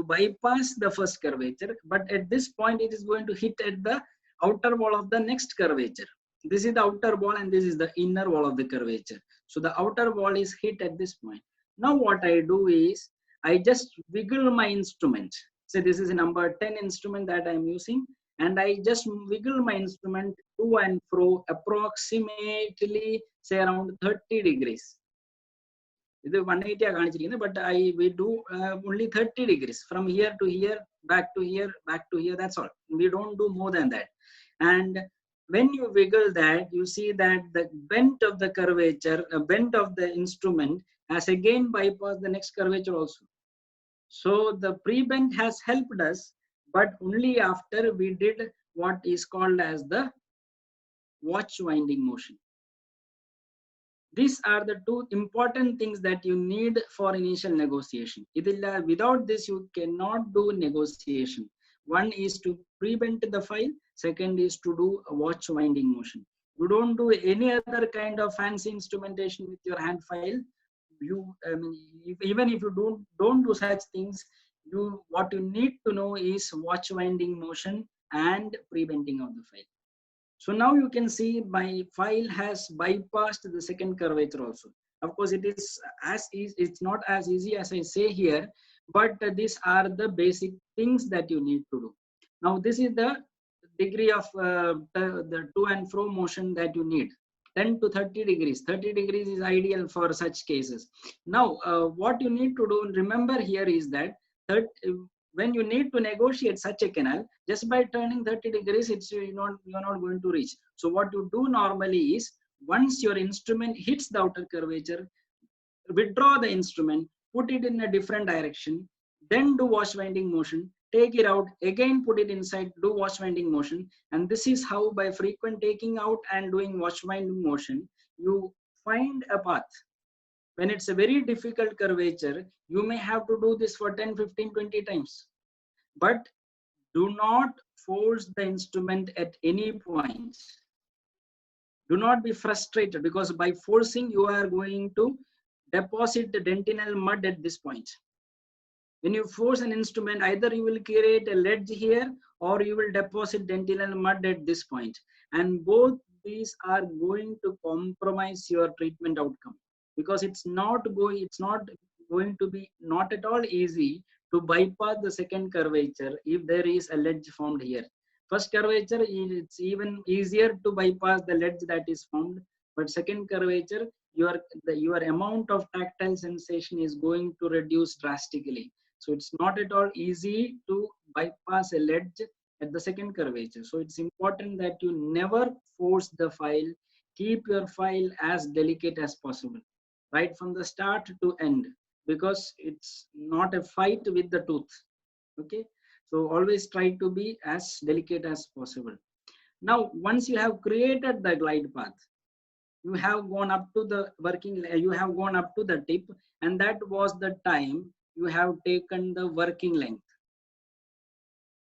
bypass the first curvature, but at this point it is going to hit at the outer wall of the next curvature. This is the outer wall and this is the inner wall of the curvature. So the outer wall is hit at this point. Now what I do is I just wiggle my instrument. So this is a number 10 instrument that I'm using, and I just wiggle my instrument to and fro approximately say around 30 degrees. This is 180, but we do only 30 degrees from here to here, back to here, back to here. That's all. We don't do more than that. And when you wiggle that, you see that the bent of the curvature, bent of the instrument has again bypassed the next curvature also. So the pre-bend has helped us, but only after we did what is called as the watch winding motion. These are the two important things that you need for initial negotiation. Without this, you cannot do negotiation. One is to pre-bend the file. Second is to do a watch winding motion. You don't do any other kind of fancy instrumentation with your hand file. Even if you don't do such things, what you need to know is watch winding motion and pre-bending of the file. So now you can see my file has bypassed the second curvature also. Of course, it's not as easy as I say here, but these are the basic things that you need to do. Now this is the degree of the to and fro motion that you need. 10 to 30 degrees. 30 degrees is ideal for such cases. Now, what you need to do, remember here is that when you need to negotiate such a canal, just by turning 30 degrees, you're not going to reach. So what you do normally is, once your instrument hits the outer curvature, withdraw the instrument, put it in a different direction, then do watch winding motion, take it out, again put it inside, do watch winding motion. And this is how, by frequent taking out and doing watch winding motion, you find a path. When it's a very difficult curvature, you may have to do this for 10, 15, 20 times. But do not force the instrument at any point. Do not be frustrated, because by forcing, you are going to deposit the dentinal mud at this point. When you force an instrument, either you will create a ledge here, or you will deposit dentinal mud at this point. And both these are going to compromise your treatment outcome, because it's not going to be not at all easy to bypass the second curvature if there is a ledge formed here. First curvature, it's even easier to bypass the ledge that is formed, but second curvature, your amount of tactile sensation is going to reduce drastically. So it's not at all easy to bypass a ledge at the second curvature. So it's important that you never force the file. Keep your file as delicate as possible, right from the start to end, because it's not a fight with the tooth. Okay, so always try to be as delicate as possible. Now, once you have created the glide path, you have gone up to the you have gone up to the tip, and that was the time you have taken the working length.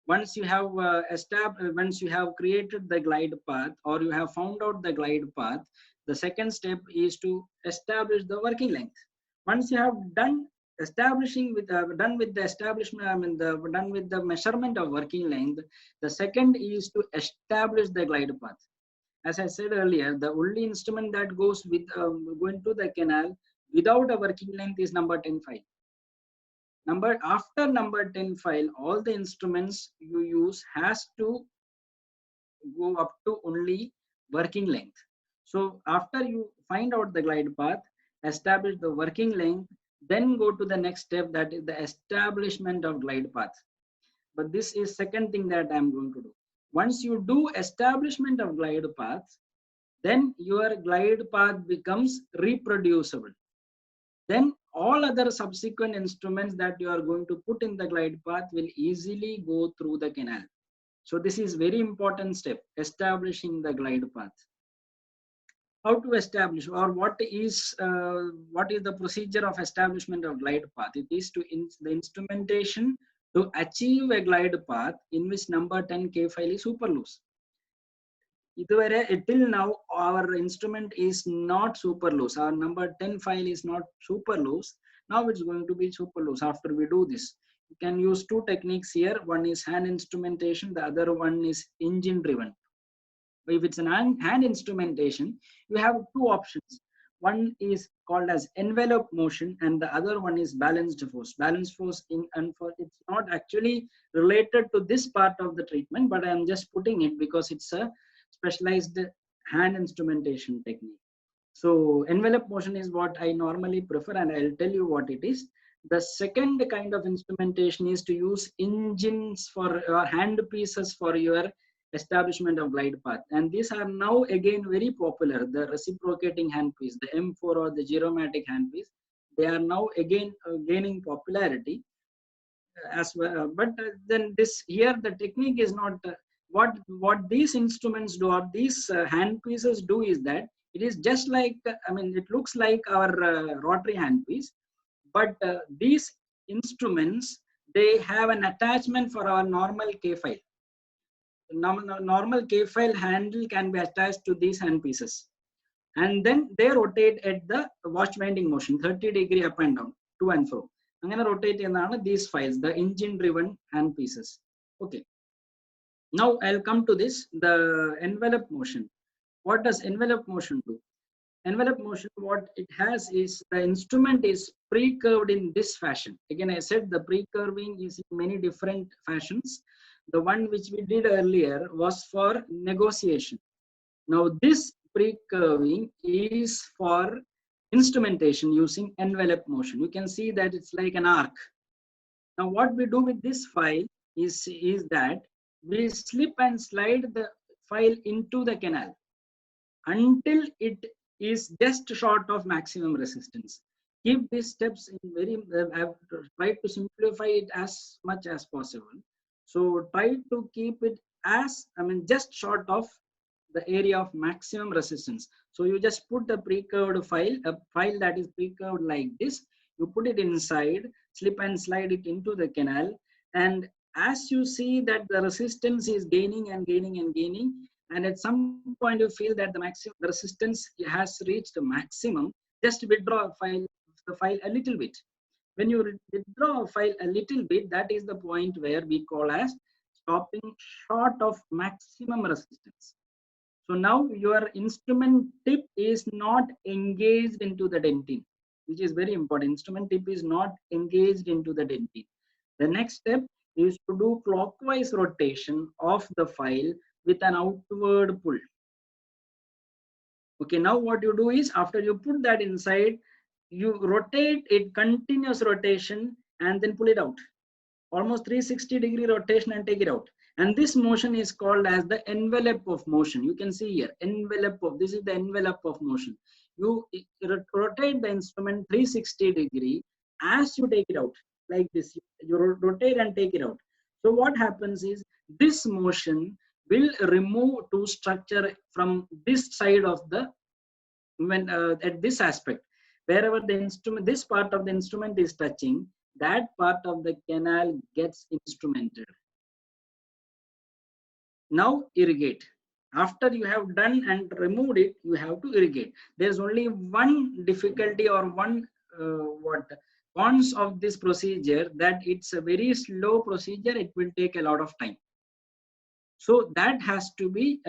Once you have once you have created the glide path, or you have found out the glide path, the second step is to establish the working length. Once you have done done with the establishment, done with the measurement of working length, the second is to establish the glide path. As I said earlier, the only instrument that goes with going to the canal without a working length is number 10 file. After number 10 file, all the instruments you use has to go up to only working length. So after you find out the glide path, establish the working length, then go to the next step, that is the establishment of glide path. But this is second thing that I'm going to do. Once you do establishment of glide path, then your glide path becomes reproducible. Then all other subsequent instruments that you are going to put in the glide path will easily go through the canal. So this is very important step, establishing the glide path. How to establish, or what is the procedure of establishment of glide path? It is the instrumentation to achieve a glide path in which number 10 K file is super loose. Till now, our instrument is not super loose. Our number 10 file is not super loose. Now it's going to be super loose after we do this. You can use two techniques here. One is hand instrumentation. The other one is engine driven. If it's an hand instrumentation, you have two options. One is called as envelope motion, and the other one is balanced force. Balanced force, it's not actually related to this part of the treatment, but I'm just putting it because it's a specialized hand instrumentation technique. So envelope motion is what I normally prefer, and I'll tell you what it is. The second kind of instrumentation is to use engines for your hand pieces for your establishment of glide path. And these are now again very popular, the reciprocating handpiece, the M4 or the gyromatic handpiece. They are now again gaining popularity as well. But then this here, the technique is not what these instruments do or these handpieces do is that it is just like, I mean, it looks like our rotary handpiece, but these instruments, they have an attachment for our normal K file. Normal K file handle can be attached to these handpieces, and then they rotate at the watch winding motion, 30-degree up and down, to and fro. Angana rotate ennaanu these files, the engine driven handpieces. Okay. Now I'll come to this, the envelope motion. What does envelope motion do? Envelope motion, what it has is the instrument is pre-curved in this fashion. Again, I said the pre-curving is in many different fashions. The one which we did earlier was for negotiation. Now this pre-curving is for instrumentation using envelope motion. You can see that it's like an arc. Now what we do with this file is that we slip and slide the file into the canal until it is just short of maximum resistance. Keep these steps in very, I've tried to simplify it as much as possible. So try to keep it as, I mean, just short of the area of maximum resistance. So you just put the pre-curved file, a file that is pre-curved like this, you put it inside, slip and slide it into the canal. And as you see that the resistance is gaining and gaining and gaining, and at some point you feel that the maximum resistance has reached the maximum, just withdraw the file a little bit. When you withdraw a file a little bit, that is the point where we call as stopping short of maximum resistance. So now your instrument tip is not engaged into the dentine, which is very important. Instrument tip is not engaged into the dentine. The next step is to do clockwise rotation of the file with an outward pull. Okay, now what you do is after you put that inside, you rotate it, continuous rotation, and then pull it out. Almost 360-degree rotation and take it out. And this motion is called as the envelope of motion. You can see here, envelope of, this is the envelope of motion. You rotate the instrument 360-degree as you take it out, like this. You rotate and take it out. So what happens is this motion will remove two structure from this side of the, when at this aspect, wherever the instrument, this part of the instrument is touching, that part of the canal gets instrumented. Now irrigate. After you have done and removed it, you have to irrigate. There's only one difficulty or one cons of this procedure, that it's a very slow procedure. It will take a lot of time. So that has to be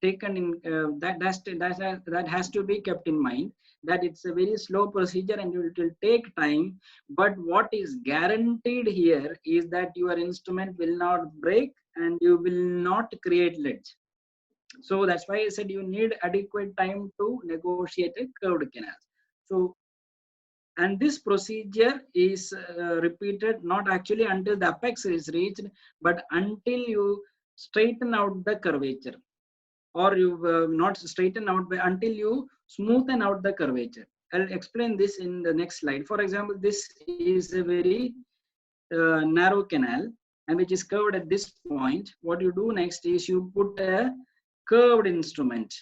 taken in, that has to be kept in mind, that it's a very slow procedure and it will take time. But what is guaranteed here is that your instrument will not break and you will not create leads. So that's why I said you need adequate time to negotiate a curved canal. So, and this procedure is repeated not actually until the apex is reached, but until you straighten out the curvature, or you not straighten out, but until you smoothen out the curvature. I'll explain this in the next slide. For example, this is a very narrow canal and which is curved at this point. What you do next is you put a curved instrument,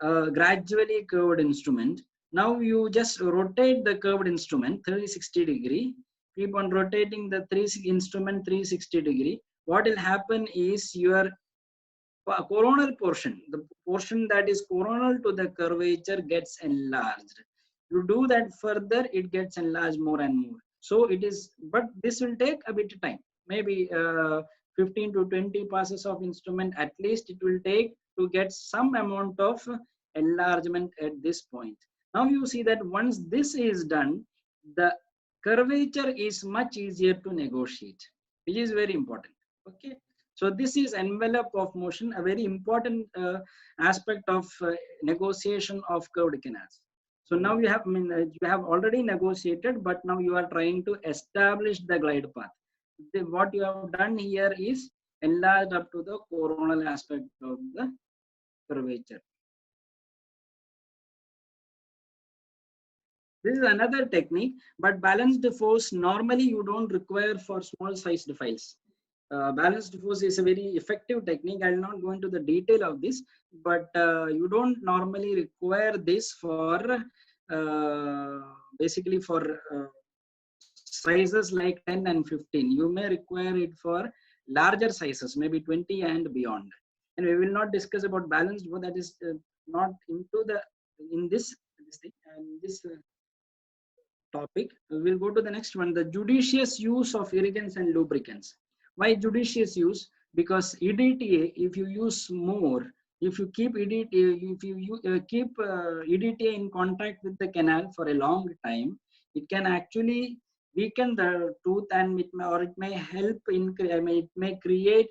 gradually curved instrument. Now you just rotate the curved instrument 360-degree. Keep on rotating the instrument 360-degree. What will happen is your coronal portion, the portion that is coronal to the curvature, gets enlarged. You do that further, it gets enlarged more and more. So it is, but this will take a bit of time. Maybe 15 to 20 passes of instrument at least it will take to get some amount of enlargement at this point. Now you see that once this is done, the curvature is much easier to negotiate, which is very important. Okay. So this is envelope of motion, a very important aspect of negotiation of curved canals. So now you have, you have already negotiated, but now you are trying to establish the glide path. What you have done here is enlarged up to the coronal aspect of the curvature. This is another technique, but balanced force normally you don't require for small sized files. Balanced force is a very effective technique. I will not go into the detail of this, but you don't normally require this for basically for sizes like 10 and 15. You may require it for larger sizes, maybe 20 and beyond. And we will not discuss about balanced force. That is not into the in this thing and this. Topic. We'll go to the next one, the judicious use of irrigants and lubricants. Why judicious use? Because EDTA, if you use more, if you keep EDTA, if you keep EDTA in contact with the canal for a long time, it can actually weaken the tooth, and it may help in, it may create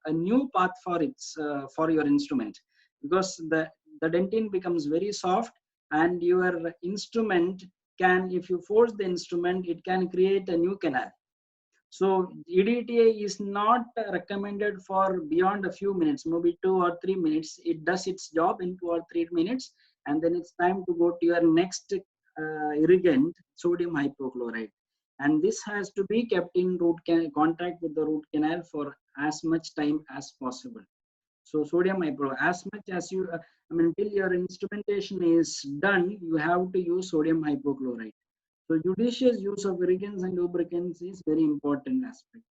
a new path for its for your instrument, because the dentine becomes very soft, and your instrument can, if you force the instrument, it can create a new canal. So EDTA is not recommended for beyond a few minutes, maybe 2 or 3 minutes. It does its job in 2 or 3 minutes, and then it's time to go to your next irrigant, sodium hypochlorite. And this has to be kept in contact with the root canal for as much time as possible. So sodium hypochlorite, as much as you, until your instrumentation is done, you have to use sodium hypochlorite. So judicious use of irrigants and lubricants is very important aspect.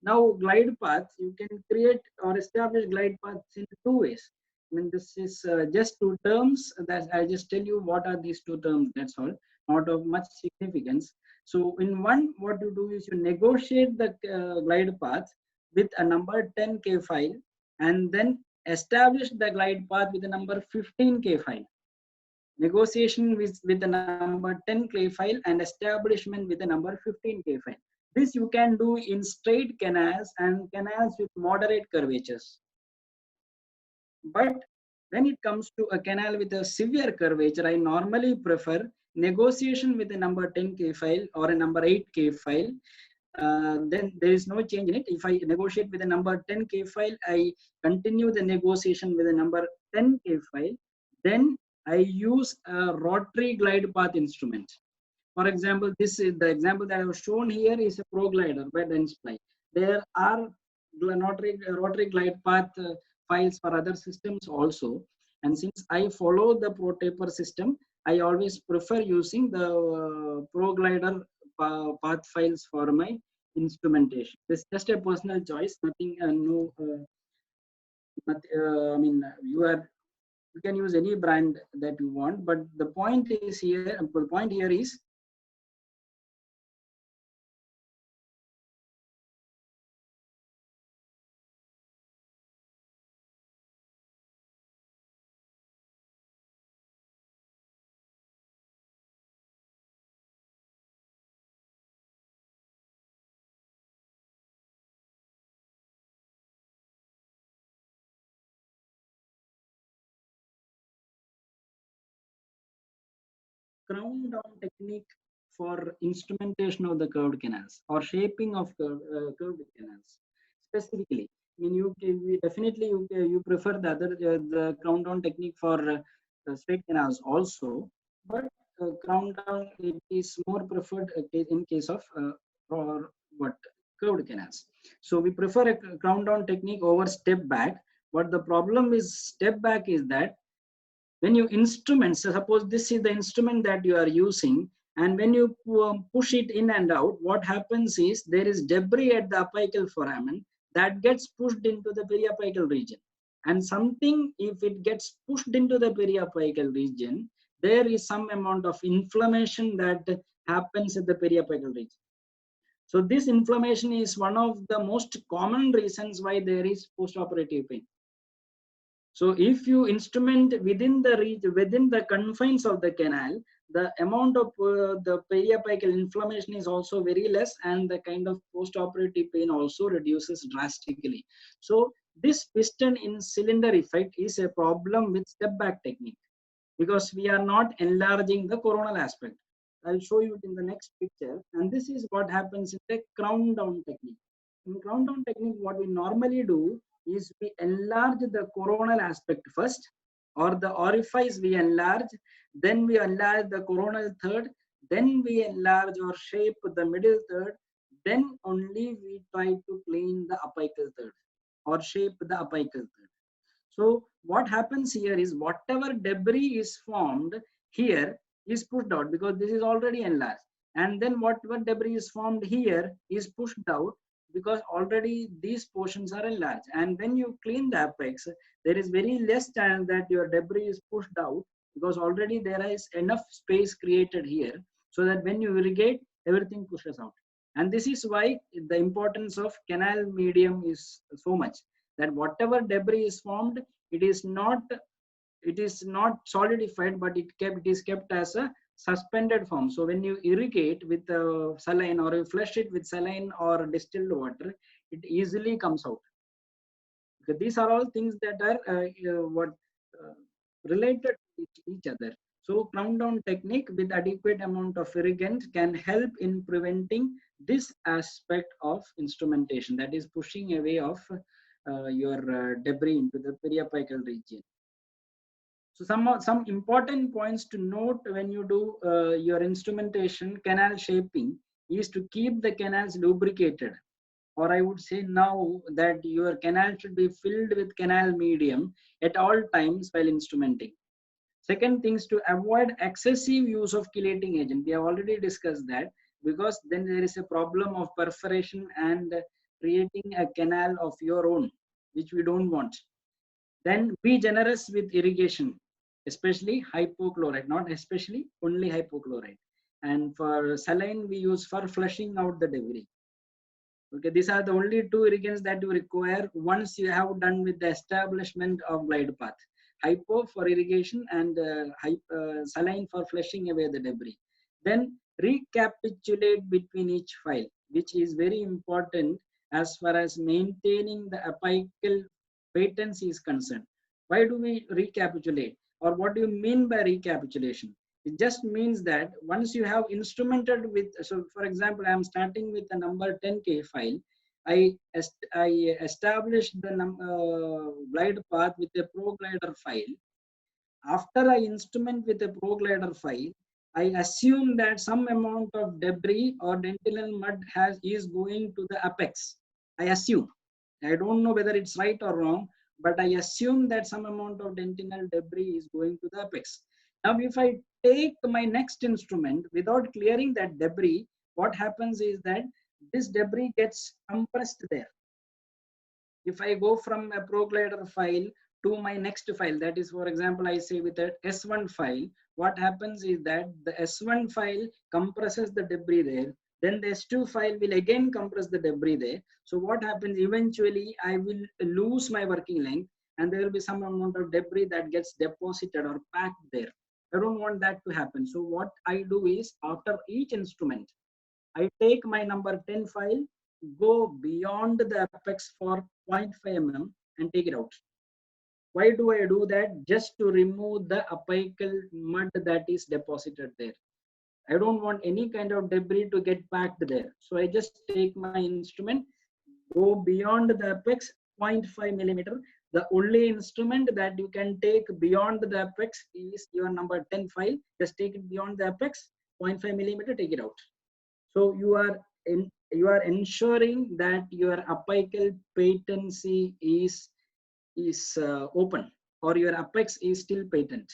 Now glide paths, you can create or establish glide paths in 2 ways. This is just 2 terms that I just tell you what are these 2 terms, that's all, not of much significance. So in one, what you do is you negotiate the glide path with a number 10K file, and then establish the glide path with the number 15K file. Negotiation with the number 10K file and establishment with the number 15K file. This you can do in straight canals and canals with moderate curvatures. But when it comes to a canal with a severe curvature, I normally prefer negotiation with the number 10K file or a number 8K file. Then there is no change in it. If I negotiate with a number 10K file, I continue the negotiation with a number 10K file. Then I use a rotary glide path instrument. For example, this is the example that I have shown here is a Pro Glider by Dentsply. There are rotary glide path files for other systems also. And since I follow the Pro Taper system, I always prefer using the Pro Glider path files for my instrumentation. This is just a personal choice, nothing, no, I mean, you can use any brand that you want, but the point is here, the point here is crown down technique for instrumentation of the curved canals or shaping of curved canals. Specifically, I mean, you definitely you prefer the other the crown down technique for straight canals also, but crown down it is more preferred in case of or what curved canals. So we prefer a crown down technique over step back. But the problem is step back is that when you instrument, so suppose this is the instrument that you are using, and when you push it in and out, what happens is there is debris at the apical foramen that gets pushed into the periapical region. And something, if it gets pushed into the periapical region, there is some amount of inflammation that happens at the periapical region. So this inflammation is one of the most common reasons why there is postoperative pain. So if you instrument within the confines of the canal, the amount of the periapical inflammation is also very less, and the kind of postoperative pain also reduces drastically. So this piston in cylinder effect is a problem with step back technique. because we are not enlarging the coronal aspect. I'll show you it in the next picture. And this is what happens in the crown down technique. In crown down technique, what we normally do is we enlarge the coronal aspect first, or the orifice we enlarge, then we enlarge the coronal third, then we enlarge or shape the middle third, then only we try to clean the apical third or shape the apical third. So what happens here is whatever debris is formed here is pushed out because this is already enlarged. And then whatever debris is formed here is pushed out because already these portions are enlarged. And when you clean the apex, there is very less chance that your debris is pushed out because already there is enough space created here so that when you irrigate, everything pushes out. And this is why the importance of canal medium is so much, that whatever debris is formed, it is not solidified, but it is kept as a suspended form. So when you irrigate with saline, or you flush it with saline or distilled water, it easily comes out. Because these are all things that are related to each other. So crown down technique with adequate amount of irrigant can help in preventing this aspect of instrumentation, that is pushing away of your debris into the periapical region. So some important points to note when you do your instrumentation canal shaping is to keep the canals lubricated, or I would say now that your canal should be filled with canal medium at all times while instrumenting. Second thing is to avoid excessive use of chelating agent. We have already discussed that, because then there is a problem of perforation and creating a canal of your own, which we don't want. Then be generous with irrigation, especially hypochlorite, not especially, only hypochlorite. And for saline, we use for flushing out the debris. Okay, these are the only two irrigants that you require once you have done with the establishment of glide path. Hypo for irrigation and saline for flushing away the debris. Then recapitulate between each file, which is very important as far as maintaining the apical patency is concerned. Why do we recapitulate, or what do you mean by recapitulation? It just means that once you have instrumented with, so for example, I am starting with the number 10K file. I established the glide path with a ProGlider file. After I instrument with a ProGlider file, I assume that some amount of debris or dentinal mud is going to the apex. I assume. I don't know whether it's right or wrong, but I assume that some amount of dentinal debris is going to the apex. Now, if I take my next instrument without clearing that debris, what happens is that this debris gets compressed there. If I go from a ProGlider file to my next file, that is, for example, I say with a S1 file, what happens is that the S1 file compresses the debris there. Then the S2 file will again compress the debris there. So what happens, eventually I will lose my working length, and there will be some amount of debris that gets deposited or packed there. I don't want that to happen. So what I do is, after each instrument, I take my number 10 file, go beyond the apex for 0.5 mm and take it out. Why do I do that? Just to remove the apical mud that is deposited there. I don't want any kind of debris to get packed there. So I just take my instrument, go beyond the apex 0.5 millimeter. The only instrument that you can take beyond the apex is your number 10 file. Just take it beyond the apex 0.5 millimeter, take it out. So you are ensuring that your apical patency is open, or your apex is still patent.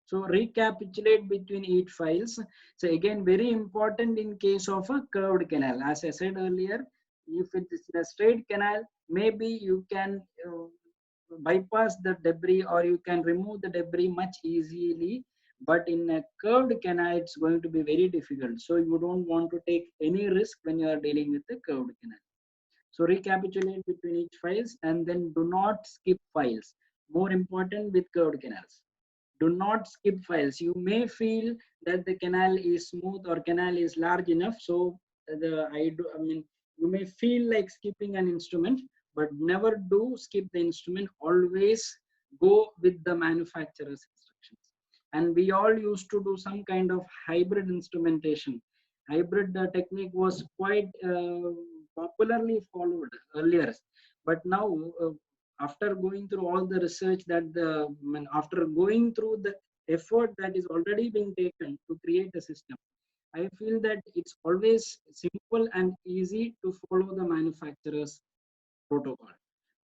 So recapitulate between each files. So again, very important in case of a curved canal. As I said earlier, if it is a straight canal, maybe you can bypass the debris, or you can remove the debris much easily. But in a curved canal, it's going to be very difficult. So you don't want to take any risk when you are dealing with a curved canal. So recapitulate between each files, and then do not skip files. More important with curved canals. Do not skip files. You may feel that the canal is smooth or canal is large enough. So you may feel like skipping an instrument, but never do skip the instrument. Always go with the manufacturer's instructions. and we all used to do some kind of hybrid instrumentation. Hybrid technique was quite popularly followed earlier, but now after going through all the research after going through the effort that is already being taken to create a system, I feel that it's always simple and easy to follow the manufacturer's protocol.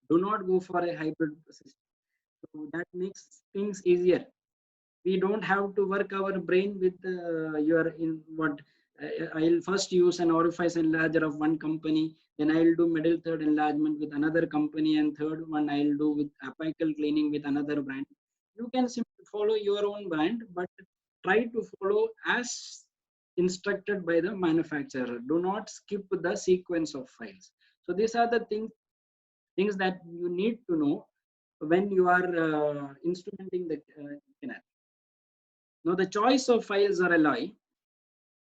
Do not go for a hybrid system. So that makes things easier. We don't have to work our brain with your in what I'll first use an orifice enlarger of one company, then I'll do middle third enlargement with another company, and third one I'll do with apical cleaning with another brand. You can simply follow your own brand, but try to follow as instructed by the manufacturer. Do not skip the sequence of files. So these are the things that you need to know when you are instrumenting the canal. Now the choice of files or alloy,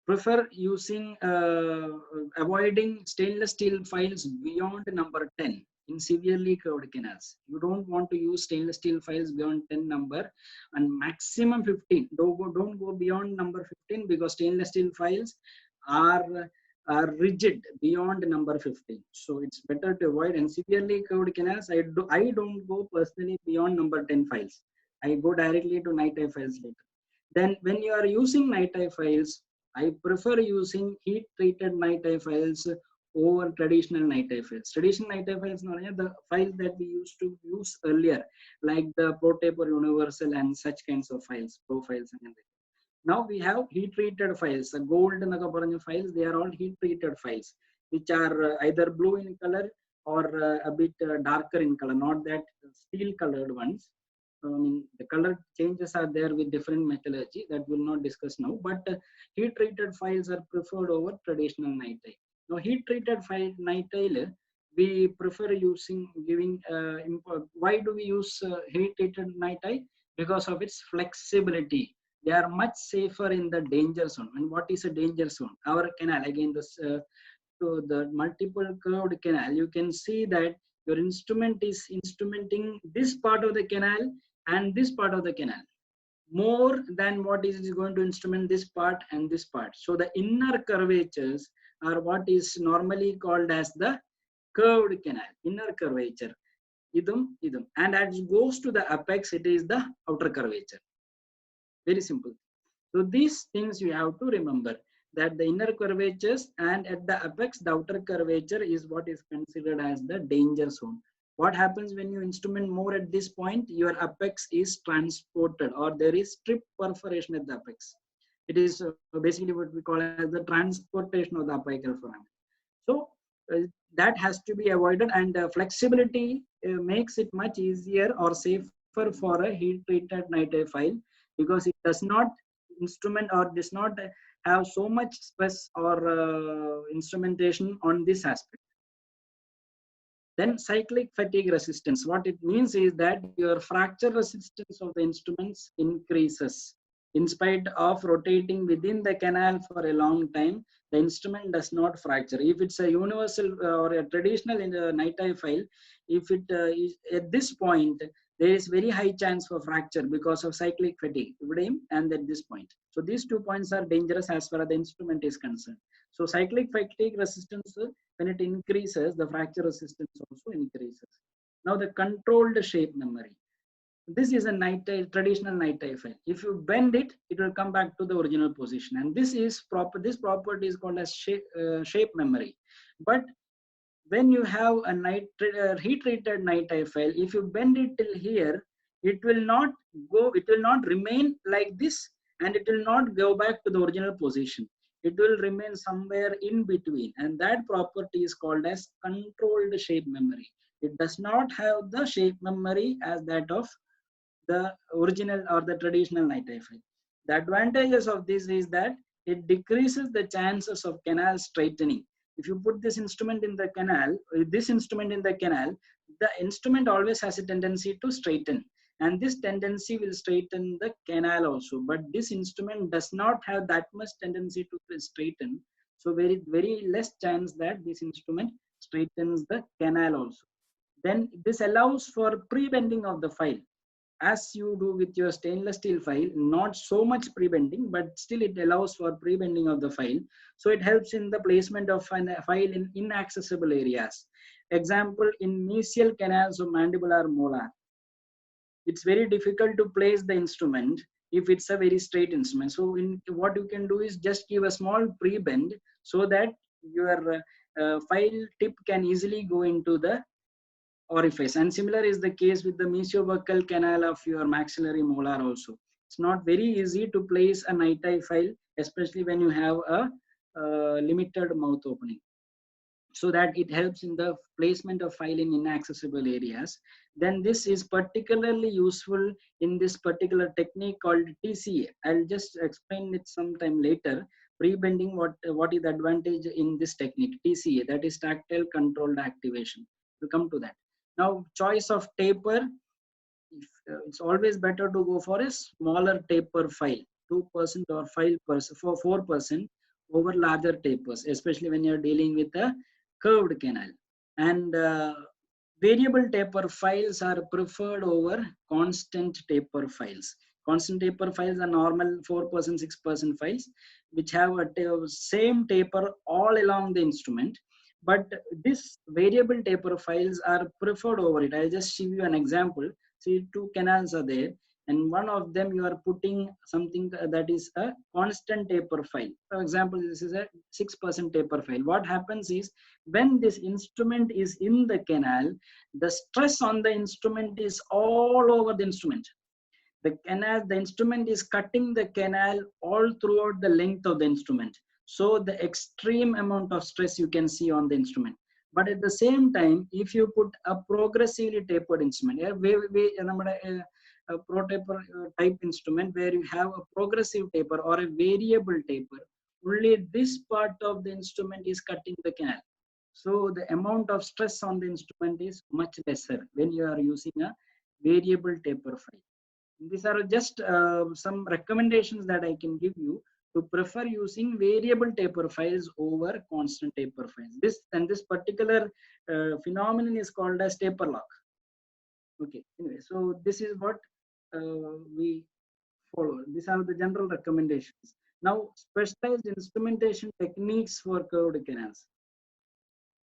prefer using avoiding stainless steel files beyond number 10 in severely curved canals. You don't want to use stainless steel files beyond 10 number, and maximum 15. Don't go beyond number 15, because stainless steel files are rigid beyond number 15. So it's better to avoid. And severely curved canals, I don't go personally beyond number 10 files. I go directly to NiTi files later. Then when you are using NiTi files, I prefer using heat treated NiTi files over traditional NiTi files. Traditional NiTi files are the files that we used to use earlier, like the ProTaper Universal and such kinds of files, profiles and everything. Now we have heat treated files, the gold files, they are all heat treated files, which are either blue in color or a bit darker in color, not that steel colored ones. The color changes are there with different metallurgy that we'll not discuss now, but heat treated files are preferred over traditional NiTi. Now heat treated file NiTi, we prefer giving why do we use heat treated NiTi? Because of its flexibility. They are much safer in the danger zone. And what is a danger zone? Our canal, again, this to the multiple curved canal, you can see that your instrument is instrumenting this part of the canal and this part of the canal more than what is going to instrument this part and this part. So the inner curvatures are what is normally called as the curved canal, inner curvature. Idum. And as it goes to the apex, it is the outer curvature. Very simple. So these things you have to remember, that the inner curvatures and at the apex, the outer curvature is what is considered as the danger zone. What happens when you instrument more at this point? Your apex is transported, or there is strip perforation at the apex. It is basically what we call as the transportation of the apical foramen. So that has to be avoided, and flexibility makes it much easier or safer for a heat treated NiTi file, because it does not instrument or does not have so much stress or instrumentation on this aspect. Then cyclic fatigue resistance. What it means is that your fracture resistance of the instruments increases. In spite of rotating within the canal for a long time, the instrument does not fracture. If it's a universal or a traditional NiTi file, if it is at this point, there is very high chance for fracture because of cyclic fatigue, and at this point. So these 2 points are dangerous as far as the instrument is concerned. So cyclic fatigue resistance, when it increases, the fracture resistance also increases. Now the controlled shape memory. This is a traditional NiTi file. If you bend it, it will come back to the original position. And this property is called as shape memory. But when you have a heat treated NiTi file, if you bend it till here, it will not remain like this, and it will not go back to the original position. It will remain somewhere in between, and that property is called as controlled shape memory. It does not have the shape memory as that of the original or the traditional NiTi file. The advantages of this is that it decreases the chances of canal straightening. If you put this instrument in the canal, the instrument always has a tendency to straighten, and this tendency will straighten the canal also. But this instrument does not have that much tendency to straighten, so very, very less chance that this instrument straightens the canal also. Then this allows for pre-bending of the file. as you do with your stainless steel file, not so much pre-bending, but still it allows for pre-bending of the file. So it helps in the placement of a file in inaccessible areas. Example, in mesial canals of mandibular molar, it's very difficult to place the instrument if it's a very straight instrument. So what you can do is just give a small pre-bend so that your file tip can easily go into the orifice. And similar is the case with the mesiobuccal canal of your maxillary molar also. It's not very easy to place a NiTi file, especially when you have a limited mouth opening, so that it helps in the placement of file in inaccessible areas. Then this is particularly useful in this particular technique called TCA. I'll just explain it sometime later. Pre-bending, what is the advantage in this technique, TCA, that is tactile controlled activation. We'll come to that. Now, choice of taper, it's always better to go for a smaller taper file, 2% or 5% for 4% over larger tapers, especially when you're dealing with a curved canal. And variable taper files are preferred over constant taper files. Constant taper files are normal 4%, 6% files, which have a same taper all along the instrument. But this variable taper files are preferred over it. I'll just give you an example. See, two canals are there, and one of them you are putting something that is a constant taper file. For example, this is a 6% taper file. What happens is, when this instrument is in the canal, the stress on the instrument is all over the instrument. The instrument is cutting the canal all throughout the length of the instrument. So the extreme amount of stress you can see on the instrument. But at the same time, if you put a progressively tapered instrument, a pro taper type instrument where you have a progressive taper or a variable taper, only this part of the instrument is cutting the canal. So the amount of stress on the instrument is much lesser when you are using a variable taper file. These are just some recommendations that I can give you to prefer using variable taper files over constant taper files. This particular phenomenon is called as taper lock. Okay, anyway, so this is what we follow. These are the general recommendations. Now, specialized instrumentation techniques for curved canals.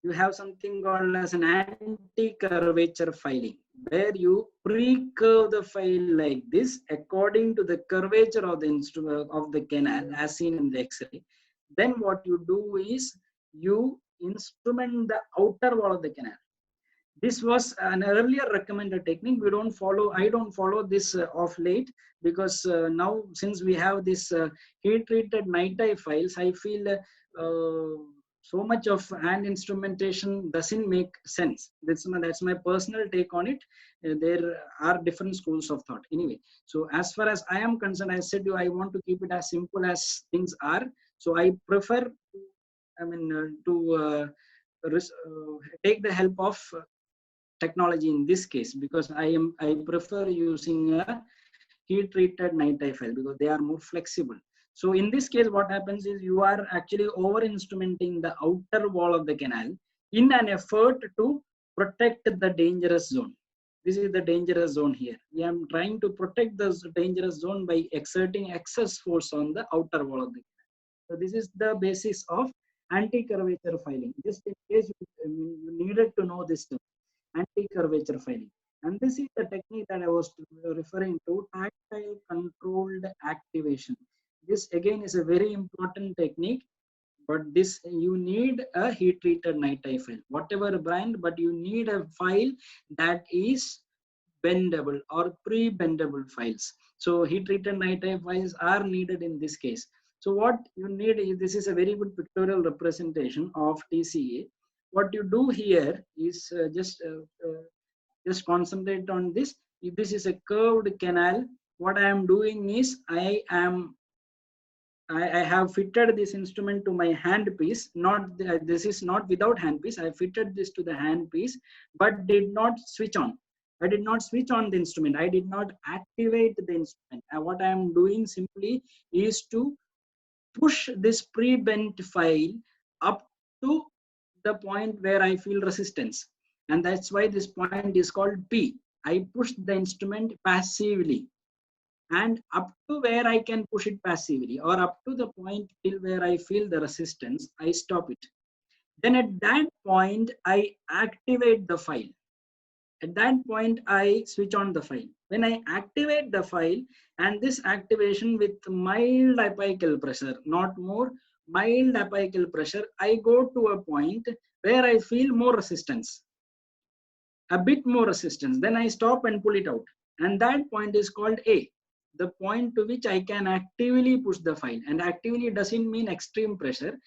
You have something called as an anti-curvature filing, where you pre-curve the file like this according to the curvature of the instrument of the canal as seen in the X-ray. Then what you do is you instrument the outer wall of the canal. This was an earlier recommended technique. I don't follow this of late, because now since we have this heat-treated NiTi files, I feel so much of hand instrumentation doesn't make sense. That's my personal take on it. There are different schools of thought. Anyway, so as far as I am concerned, I said I want to keep it as simple as things are. So I prefer, to take the help of technology in this case, because I prefer using a heat-treated NiTi file because they are more flexible. So in this case, what happens is you are actually over-instrumenting the outer wall of the canal in an effort to protect the dangerous zone. This is the dangerous zone here. I am trying to protect the dangerous zone by exerting excess force on the outer wall of the canal. So this is the basis of anti-curvature filing. Just in case you needed to know this term, anti-curvature filing. And this is the technique that I was referring to, tactile controlled activation. This again is a very important technique, but this you need a heat-treated NiTi file, whatever brand, but you need a file that is bendable or pre-bendable files. So heat-treated NiTi files are needed in this case. So what you need is, this is a very good pictorial representation of TCA. What you do here is just concentrate on this. If this is a curved canal, what I am doing is I have fitted this instrument to my handpiece. This is not without handpiece. I fitted this to the handpiece, but did not switch on. I did not switch on the instrument. I did not activate the instrument. And what I am doing simply is to push this pre-bent file up to the point where I feel resistance. And that's why this point is called P. I push the instrument passively, and up to where I can push it passively, or up to the point till where I feel the resistance, I stop it. Then at that point, I activate the file. At that point, I switch on the file. When I activate the file, and this activation with mild apical pressure, not more, mild apical pressure, I go to a point where I feel more resistance, a bit more resistance. Then I stop and pull it out. And that point is called A, the point to which I can actively push the file. And actively doesn't mean extreme pressure,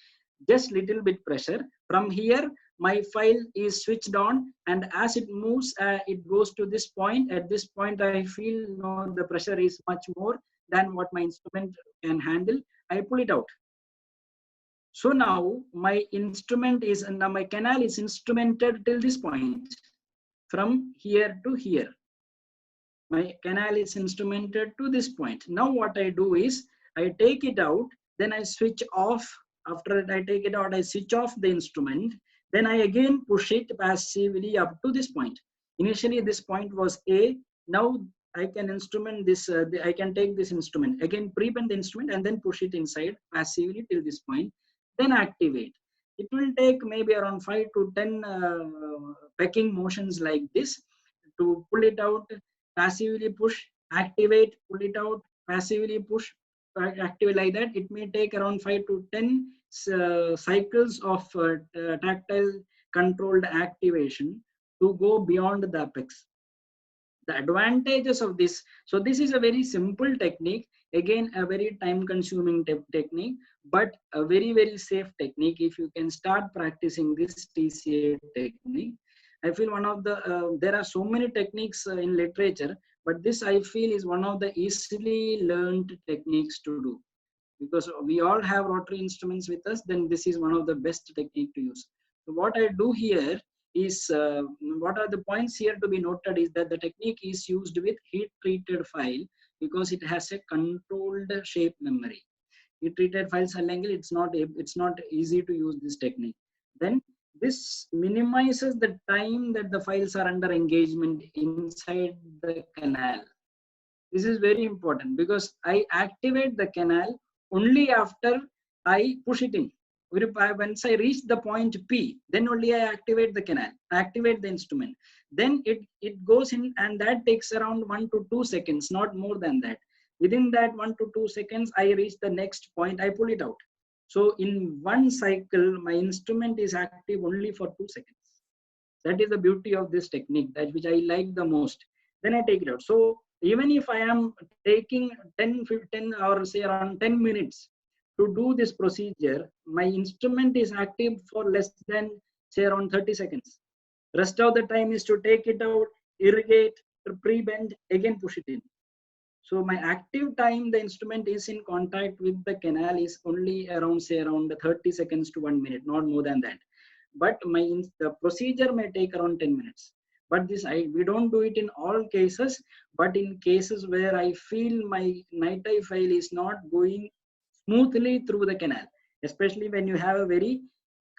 just little bit pressure. From here, my file is switched on, and as it moves, it goes to this point. At this point, I feel no, the pressure is much more than what my instrument can handle. I pull it out. So now my instrument is, now my canal is instrumented till this point, from here to here. My canal is instrumented to this point. Now what I do is, I take it out, then I switch off. After I take it out, I switch off the instrument. Then I again push it passively up to this point. Initially this point was A. Now I can instrument this, I can take this instrument, again pre-bend the instrument and then push it inside passively till this point, then activate. It will take maybe around 5 to 10 pecking motions like this to pull it out, passively push, activate, pull it out, passively push, activate, like that. It may take around 5 to 10 cycles of tactile controlled activation to go beyond the apex. The advantages of this, so this is a very simple technique, again a very time consuming technique, but a very, very safe technique if you can start practicing this TCA technique. I feel one of the, there are so many techniques in literature, but this I feel is one of the easily learned techniques to do. Because we all have rotary instruments with us, then this is one of the best technique to use. So what I do here is, what are the points here to be noted is that the technique is used with heat treated file because it has a controlled shape memory. Heat treated files it's not easy to use this technique. Then this minimizes the time that the files are under engagement inside the canal. This is very important because I activate the canal only after I push it in. Once I reach the point P, then only I activate the canal, activate the instrument. Then it goes in, and that takes around 1 to 2 seconds, not more than that. Within that 1 to 2 seconds, I reach the next point, I pull it out. So in one cycle, my instrument is active only for 2 seconds. That is the beauty of this technique, that which I like the most. Then I take it out. So even if I am taking 10 or say around 10 minutes to do this procedure, my instrument is active for less than say around 30 seconds. Rest of the time is to take it out, irrigate, pre-bend, again push it in. So my active time, the instrument is in contact with the canal is only around say around 30 seconds to 1 minute, not more than that. But the procedure may take around 10 minutes. But this we don't do it in all cases, but in cases where I feel my NiTi file is not going smoothly through the canal, especially when you have a very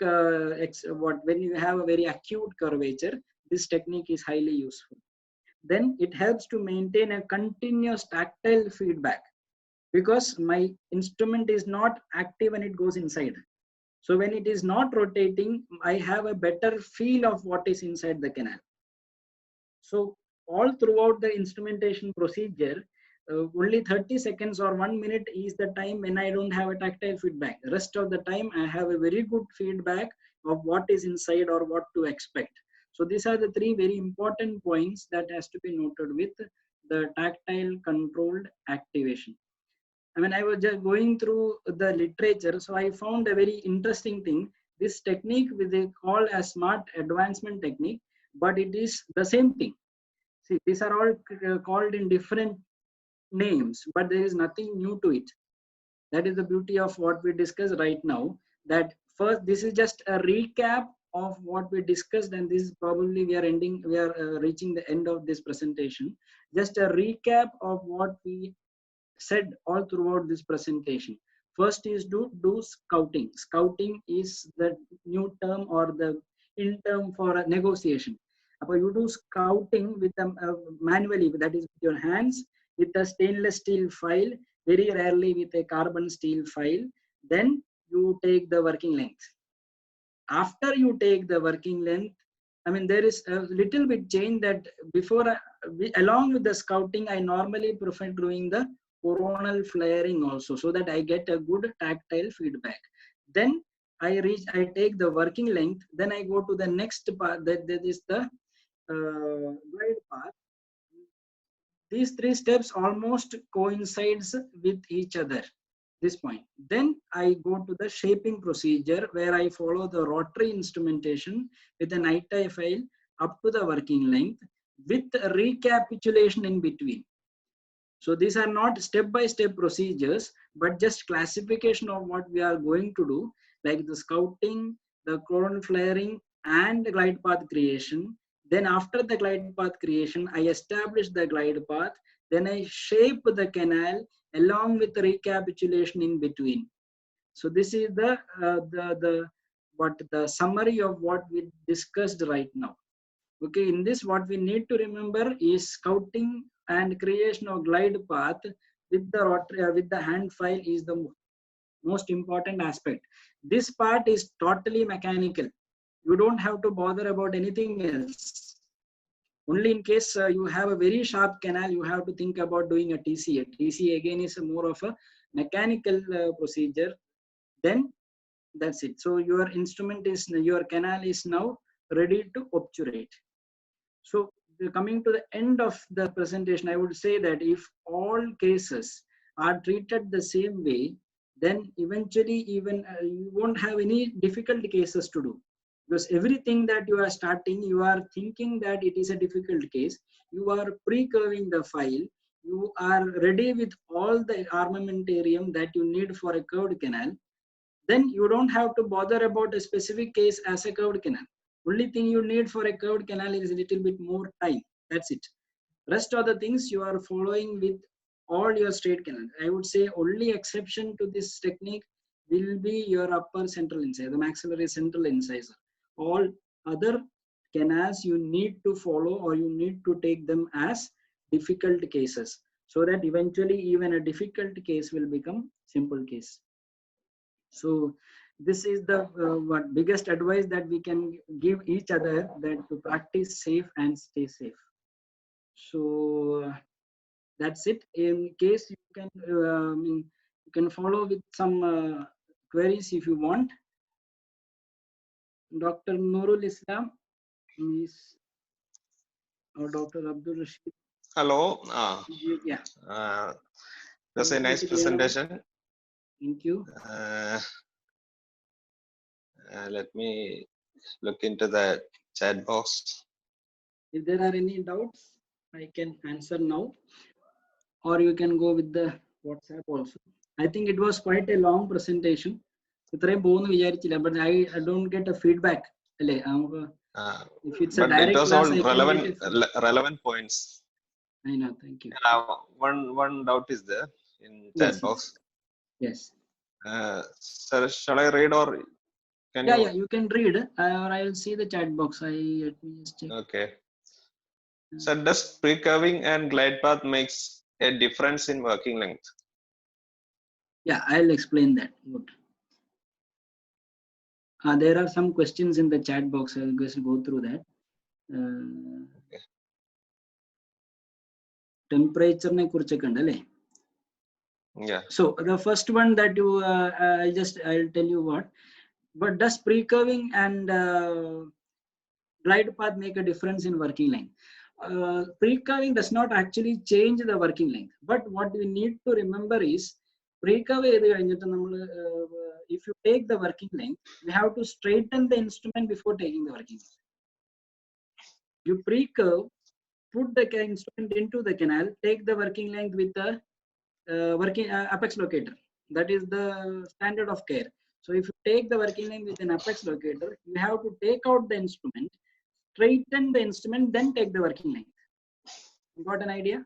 when you have a very acute curvature, this technique is highly useful. Then it helps to maintain a continuous tactile feedback because my instrument is not active when it goes inside. So when it is not rotating, I have a better feel of what is inside the canal. So all throughout the instrumentation procedure, only 30 seconds or 1 minute is the time when I don't have a tactile feedback. The rest of the time, I have a very good feedback of what is inside or what to expect. So these are the 3 very important points that has to be noted with the tactile controlled activation. I mean, I was just going through the literature, so I found a very interesting thing. This technique they call as smart advancement technique, but it is the same thing. See, these are all called in different names, but there is nothing new to it. That is the beauty of what we discussed right now. That first, this is just a recap of what we discussed, and this is probably we are reaching the end of this presentation. Just a recap of what we said all throughout this presentation. First is to do scouting. Scouting is the new term or the in term for a negotiation. You do scouting with them manually, that is with your hands, with a stainless steel file, very rarely with a carbon steel file. Then you take the working length. After you take the working length, there is a little bit change that before, along with the scouting, I normally prefer doing the coronal flaring also, so that I get a good tactile feedback. Then I take the working length, then I go to the next part, that is the glide path. These three steps almost coincides with each other, this point. Then I go to the shaping procedure, where I follow the rotary instrumentation with an ITI file up to the working length with a recapitulation in between. So these are not step-by-step procedures, but just classification of what we are going to do, like the scouting, the coronal flaring, and the glide path creation. Then after the glide path creation, I establish the glide path. Then I shape the canal along with the recapitulation in between. So this is the summary of what we discussed right now. Okay, in this, what we need to remember is scouting and creation of glide path with the rotary, with the hand file is the most important aspect. This part is totally mechanical. You don't have to bother about anything else. Only in case you have a very sharp canal, you have to think about doing a TCA. TCA again is more of a mechanical procedure. Then that's it. So your canal is now ready to obturate. So coming to the end of the presentation, I would say that if all cases are treated the same way, then eventually even you won't have any difficult cases to do. Because everything that you are starting, you are thinking that it is a difficult case. You are pre-curving the file. You are ready with all the armamentarium that you need for a curved canal. Then you don't have to bother about a specific case as a curved canal. Only thing you need for a curved canal is a little bit more time. That's it. Rest of the things you are following with all your straight canal. I would say only exception to this technique will be your upper central incisor, the maxillary central incisor. All other canals you need to follow, or you need to take them as difficult cases, so that eventually even a difficult case will become simple case. So this is the what biggest advice that we can give each other, that to practice safe and stay safe. So that's it. In case you can follow with some queries if you want. Dr. Nurul Islam or Dr. Abdul Rashid. Hello. Yeah. That's a nice presentation. Thank you. Let me look into the chat box. If there are any doubts, I can answer now, or you can go with the WhatsApp also. I think it was quite a long presentation. But I don't get a feedback. If it's a direct it was class, all relevant points. I know. Thank you. One doubt is there in chat box. Yes. Sir, shall I read, or can you? Yeah, you can read, or I will see the chat box. Let me just check. Okay. So does pre-curving and glide path makes a difference in working length? Yeah, I'll explain that. Good. There are some questions in the chat box. I'll just go through that. Okay. Temperature ne kuriche kandale. Yeah. So the first one that you, I'll tell you what. But does pre-curving and glide path make a difference in working length? Pre-curving does not actually change the working length. But what we need to remember is, pre-curve, if you take the working length, we have to straighten the instrument before taking the working length. You pre-curve, put the instrument into the canal, take the working length with the working apex locator. That is the standard of care. So if you take the working length with an apex locator, you have to take out the instrument, straighten the instrument, then take the working length. You got an idea?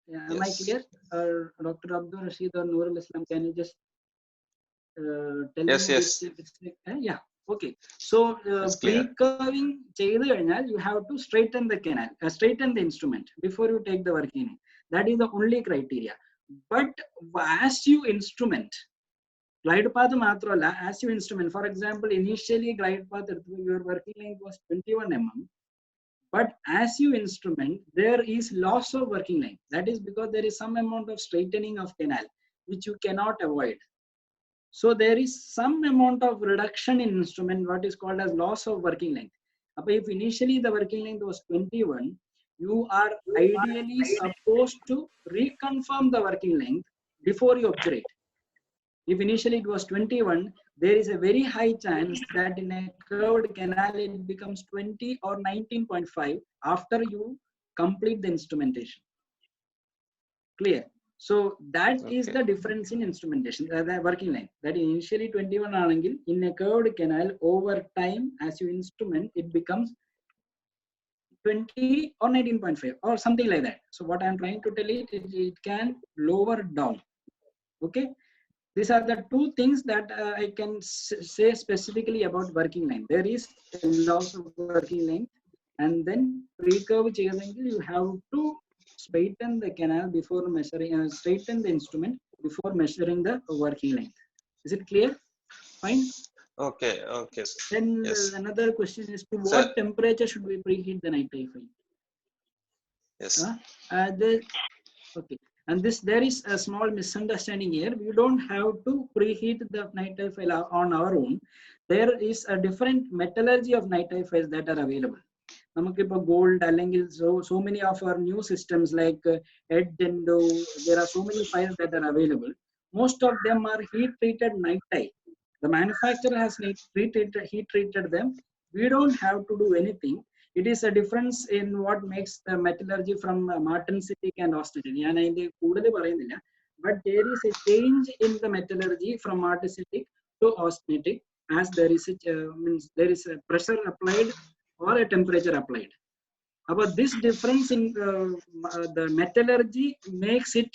Yeah, am I clear? Or Dr. Abdul Rashid or Nurul Islam, can you just tell me? Yes. Yeah. Okay, so It's clear. pre-curving ചെയ്തു കഴിഞ്ഞാൽ you have to straighten the canal, straighten the instrument before you take the working length. That is the only criteria. But as you instrument, glide path മാത്രമല്ല, as you instrument, for example, initially glide path your working length was 21 mm, but as you instrument, there is loss of working length. That is because there is some amount of straightening of canal which you cannot avoid. So there is some amount of reduction in instrument, what is called as loss of working length. But if initially the working length was 21, you are ideally supposed to reconfirm the working length before you obturate. If initially it was 21, there is a very high chance that in a curved canal it becomes 20 or 19.5 after you complete the instrumentation. Clear? So that is Okay. the difference in instrumentation, the working length. That is initially 21 anengil, in a curved canal over time as you instrument it becomes 20 or 19.5 or something like that. So what I am trying to tell it can lower down. Okay, these are the two things that I can say specifically about working length. There is a loss of working length, and then pre-curve cheyadengil you have to straighten the canal before measuring, straighten the instrument before measuring the working length. Is it clear? Fine. Okay. Okay. Sir. Then Yes. another question is, to Sir. what temperature should we preheat the night file? Yes. Okay, and there is a small misunderstanding here. We don't have to preheat the nitrile file on our own. There is a different metallurgy of nitrile files that are available. Namakippa gold, അല്ലെങ്കിൽ so many of our new systems like Edendo, there are so many files that are available. Most of them are heat treated nitrile. The manufacturer has heat treated them. We don't have to do anything. It is a difference in what makes the metallurgy from martensitic and austenitic. But there is a change in the metallurgy from martensitic to austenitic as there is a pressure applied or a temperature applied. But this difference in the metallurgy makes it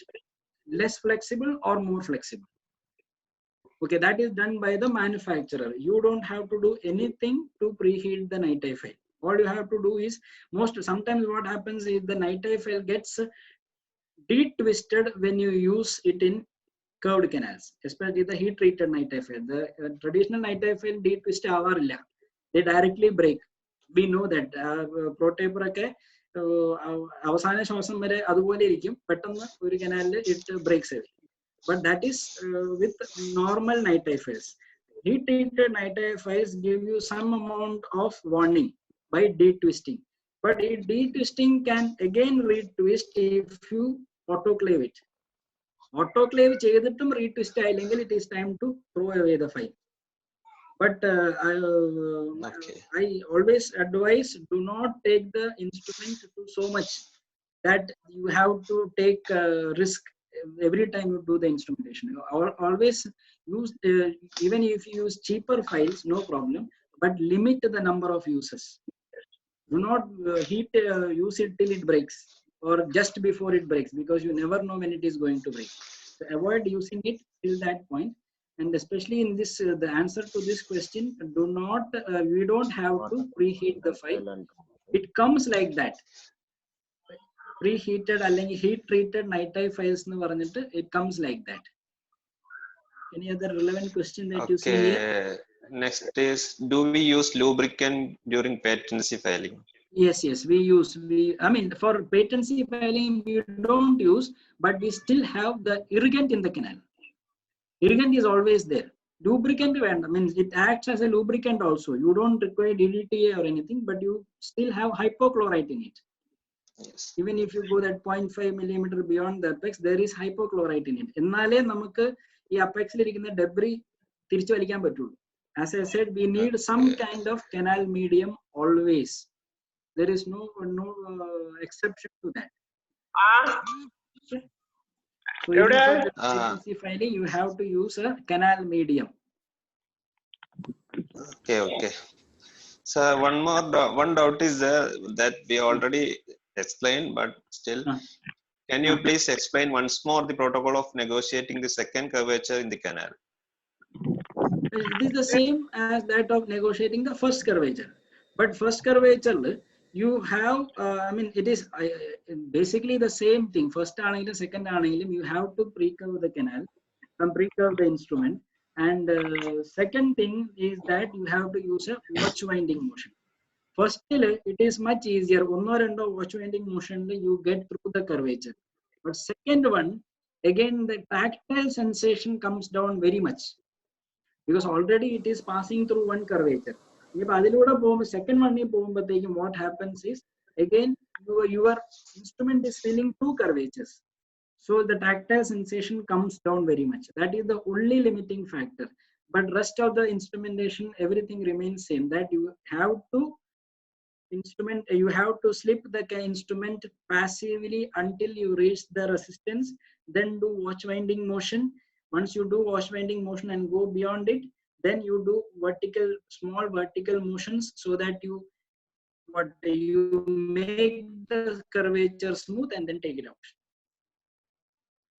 less flexible or more flexible. Okay, that is done by the manufacturer. You don't have to do anything to preheat the nitrile file. All you have to do is, sometimes what happens is the nitrile file gets de-twisted when you use it in curved canals, especially the heat treated nitrile file. The traditional nitrile file de-twist avarilla. They directly break. We know that ProTaper ഒക്കെ അവസാന ശ്വാസം വരെ അതുപോലെ ഇരിക്കും, പെട്ടെന്ന് ഒരു canal it breaks away. But that is with normal nitrile files. Heat treated nitrile files give you some amount of warning by de-twisting. But de-twisting can again retwist if you autoclave it. Autoclave ചെയ്തിട്ടും retwist ആയില്ലെങ്കിൽ it is time to throw away the file. But Okay. I always advise, do not take the instrument to so much that you have to take risk every time you do the instrumentation. Always use, even if you use cheaper files, no problem, but limit the number of uses. Do not use it till it breaks or just before it breaks, because you never know when it is going to break. So avoid using it till that point. And especially in this, the answer to this question, we don't have to preheat the file. It comes like that. Preheated അല്ലെങ്കിൽ heat treated nitrile files nu paranjittu it comes like that. Any other relevant question that you see here? Next is, do we use lubricant during patency filing? Yes, I mean, for patency filing we don't use, but we still have the irrigant in the canal. Irrigant is always there. Lubricant means it acts as a lubricant also. You don't require DDTA or anything, but you still have hypochlorite in it. Yes. Even if you go that 0.5 millimeter beyond the apex, there is hypochlorite in it. എന്നാലേ നമുക്ക് ഈ അപെക്സിൽ ഇരിക്കുന്ന debris തിരിച്ചു വലിക്കാൻ പറ്റുള്ളൂ. As I said, we need some kind of canal medium always. There is no exception to that. So even for the patency filing, you have to use a canal medium. Okay. So one doubt is that we already explained, but still, can you please explain once more the protocol of negotiating the second curvature in the canal? It is the same as that of negotiating the first curvature. But first curvature, you have, it is basically the same thing. First angle, second angle, you have to pre-curve the canal, pre-curve the instrument. And second thing is that you have to use a watch winding motion. First, it is much easier. One or two watch winding motion, you get through the curvature. But second one, again, the tactile sensation comes down very much, because already it is passing through one curvature. If second one, what happens is, again, your instrument is feeling two curvatures. So the tactile sensation comes down very much. That is the only limiting factor. But rest of the instrumentation, everything remains same. That you have to slip the instrument passively until you reach the resistance, then do watch winding motion. Once you do watch winding motion and go beyond it, then you do small vertical motions, so that you make the curvature smooth and then take it out.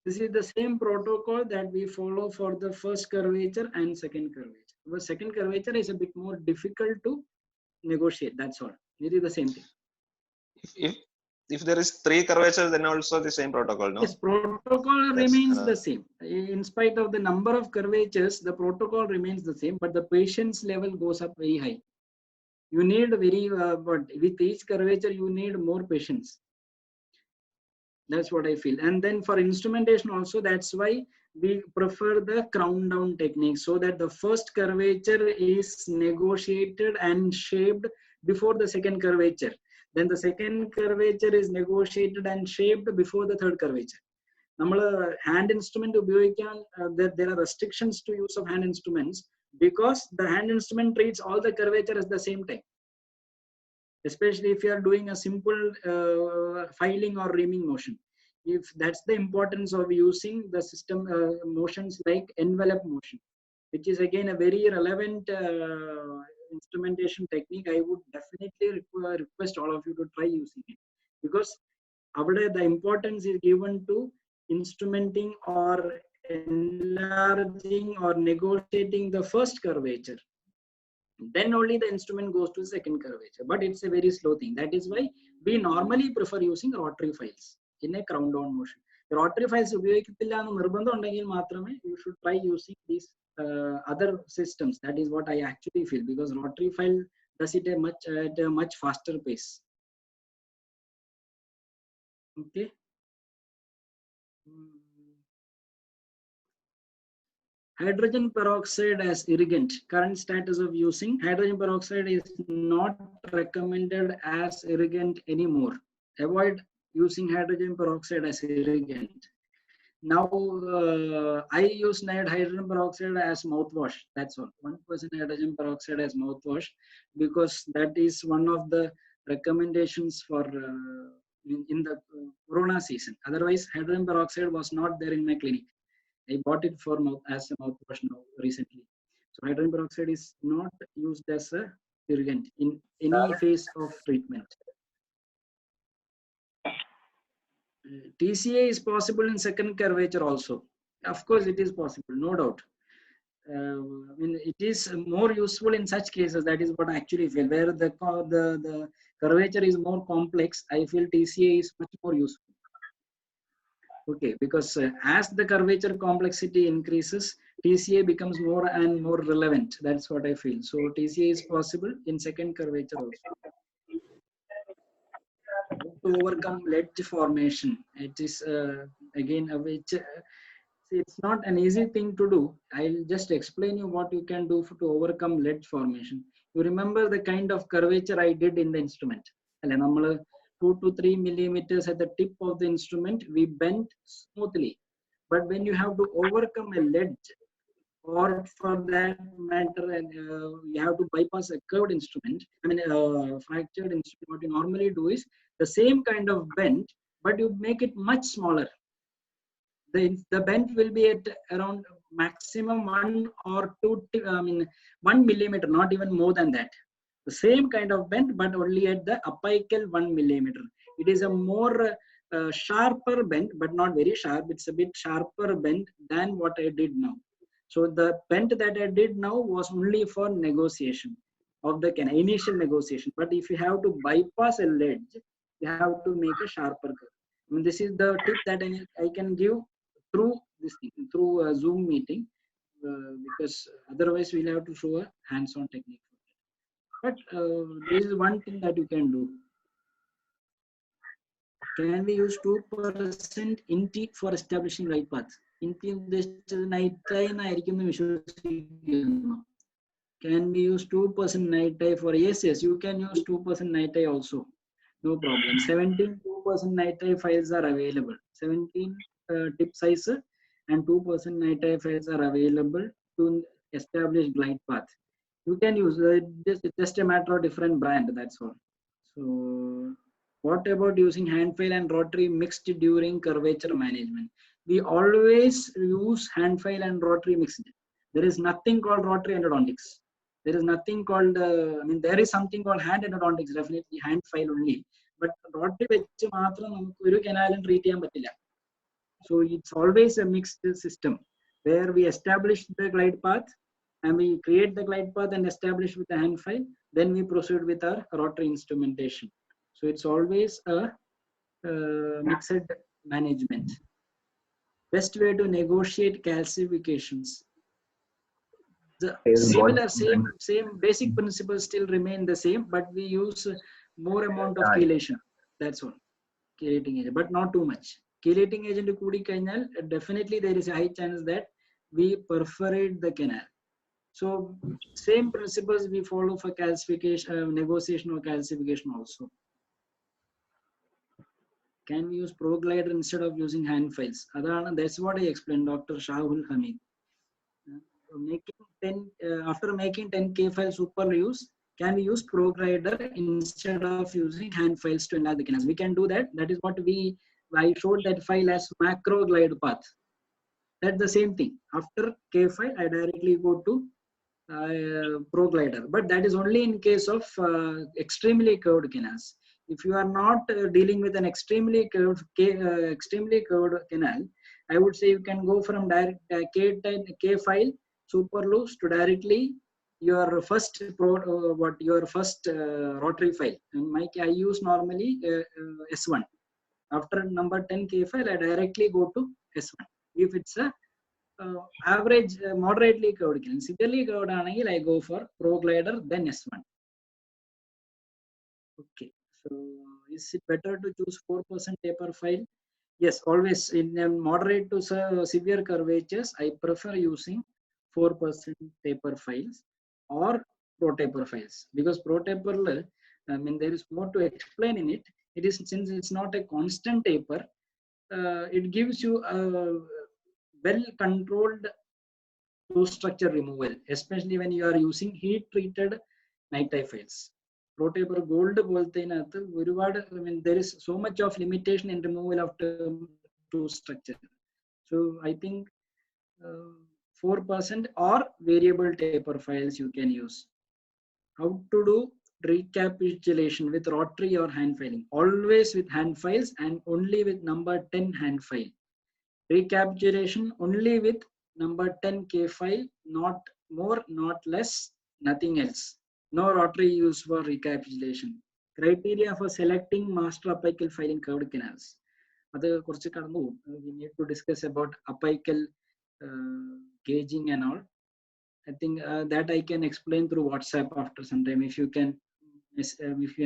This is the same protocol that we follow for the first curvature and second curvature. The second curvature is a bit more difficult to negotiate, that's all. It is the same thing. If there is 3 curvatures, then also the same protocol, no? Yes, protocol remains the same. In spite of the number of curvatures, the protocol remains the same, but the patience level goes up very high. You need but with each curvature, you need more patience. That's what I feel. And then for instrumentation also, that's why we prefer the crown down technique, so that the first curvature is negotiated and shaped before the second curvature. Then the second curvature is negotiated and shaped before the third curvature. Hand instrument, there are restrictions to use of hand instruments, because the hand instrument treats all the curvature at the same time. Especially if you are doing a simple filing or reaming motion. If that's the importance of using the system motions like envelope motion, which is again a very relevant instrumentation technique. I would definitely request all of you to try using it, because the importance is given to instrumenting or enlarging or negotiating the first curvature. Then only the instrument goes to the second curvature, but it's a very slow thing. That is why we normally prefer using rotary files in a crown down motion. The rotary files you should try using these other systems. That is what I actually feel, because rotary file does it at a much faster pace. Okay. Hydrogen peroxide as irrigant. Current status of using hydrogen peroxide is not recommended as irrigant anymore. Avoid using hydrogen peroxide as irrigant. Now I use hydrogen peroxide as mouthwash. That's all. 1% hydrogen peroxide as mouthwash, because that is one of the recommendations for in the corona season. Otherwise, hydrogen peroxide was not there in my clinic. I bought it as a mouthwash now recently. So hydrogen peroxide is not used as a irrigant in any phase of treatment. TCA is possible in second curvature also. Of course, it is possible, no doubt. It is more useful in such cases. That is what I actually feel. Where the curvature is more complex, I feel TCA is much more useful. Okay, because as the curvature complexity increases, TCA becomes more and more relevant. That's what I feel. So TCA is possible in second curvature also. To overcome ledge formation, it is again it's not an easy thing to do. I'll just explain you what you can do to overcome ledge formation. You remember the kind of curvature I did in the instrument. 2 to 3 millimeters at the tip of the instrument, we bent smoothly. But when you have to overcome a ledge, or for that matter, you have to bypass a curved instrument, fractured instrument, what you normally do is the same kind of bend, but you make it much smaller. The bend will be at around maximum 1 or 2, 1 millimeter, not even more than that. The same kind of bend, but only at the apical 1 millimeter. It is a more sharper bend, but not very sharp. It's a bit sharper bend than what I did now. So the bend that I did now was only for negotiation of the initial negotiation. But if you have to bypass a ledge, you have to make a sharper curve. I mean, this is the tip that I can give through this thing, through a Zoom meeting, because otherwise we'll have to show a hands-on technique. But this is one thing that you can do. Can we use 2% INT for establishing right path? INT night Can we use 2% night eye for? Yes, you can use 2% night eye also. No problem. 17 2% night eye files are available. 17 tip size and 2% night eye files are available to establish glide path. You can use just a matter of different brand. That's all. So, what about using hand file and rotary mixed during curvature management? We always use hand file and rotary mixed. There is nothing called rotary endodontics. There is nothing called, I mean, there is something called hand endodontics, definitely hand file only. But rotary canal treat. So it's always a mixed system where we establish the glide path and we create the glide path and establish with the hand file. Then we proceed with our rotary instrumentation. So it's always a mixed management. Best way to negotiate calcifications. The similar, same basic principles still remain the same, but we use more amount of chelation. That's all. Chelating agent, but not too much. Chelating agent kudi kanal, definitely there is a high chance that we perforate the canal. So same principles we follow for calcification, negotiation or calcification also. Can we use ProGlider instead of using hand files? That's what I explained, Dr. Shahul Hamid. After making 10K files super use, can we use ProGlider instead of using hand files to enlarge the canals? We can do that. That is what I showed that file as macro glide path. That's the same thing. After K file, I directly go to ProGlider, but that is only in case of extremely curved canals. If you are not dealing with an extremely curved canal, I would say you can go from direct K file super loose to directly your first rotary file. In I use normally S1. After number 10 K file, I directly go to S1. If it's a average moderately curved canal, severely curved, I go for ProGlider then S1. Okay. So is it better to choose 4% taper file? Yes, always in moderate to severe curvatures, I prefer using 4% taper files or ProTaper files, because ProTaper, I mean, there is more to explain in it. It is, since it's not a constant taper, it gives you a well-controlled tooth structure removal, especially when you are using heat-treated night eye files. ProTaper Gold, I mean, there is so much of limitation in removal of tooth structure. So I think 4% or variable taper files you can use. How to do recapitulation with rotary or hand filing? Always with hand files and only with number 10 hand file. Recapitulation only with number 10 K file, not more, not less, nothing else. No rotary used for recapitulation. Criteria for selecting master apical file in curved canals. We need to discuss about apical gauging and all. I think that I can explain through WhatsApp after some time. If you can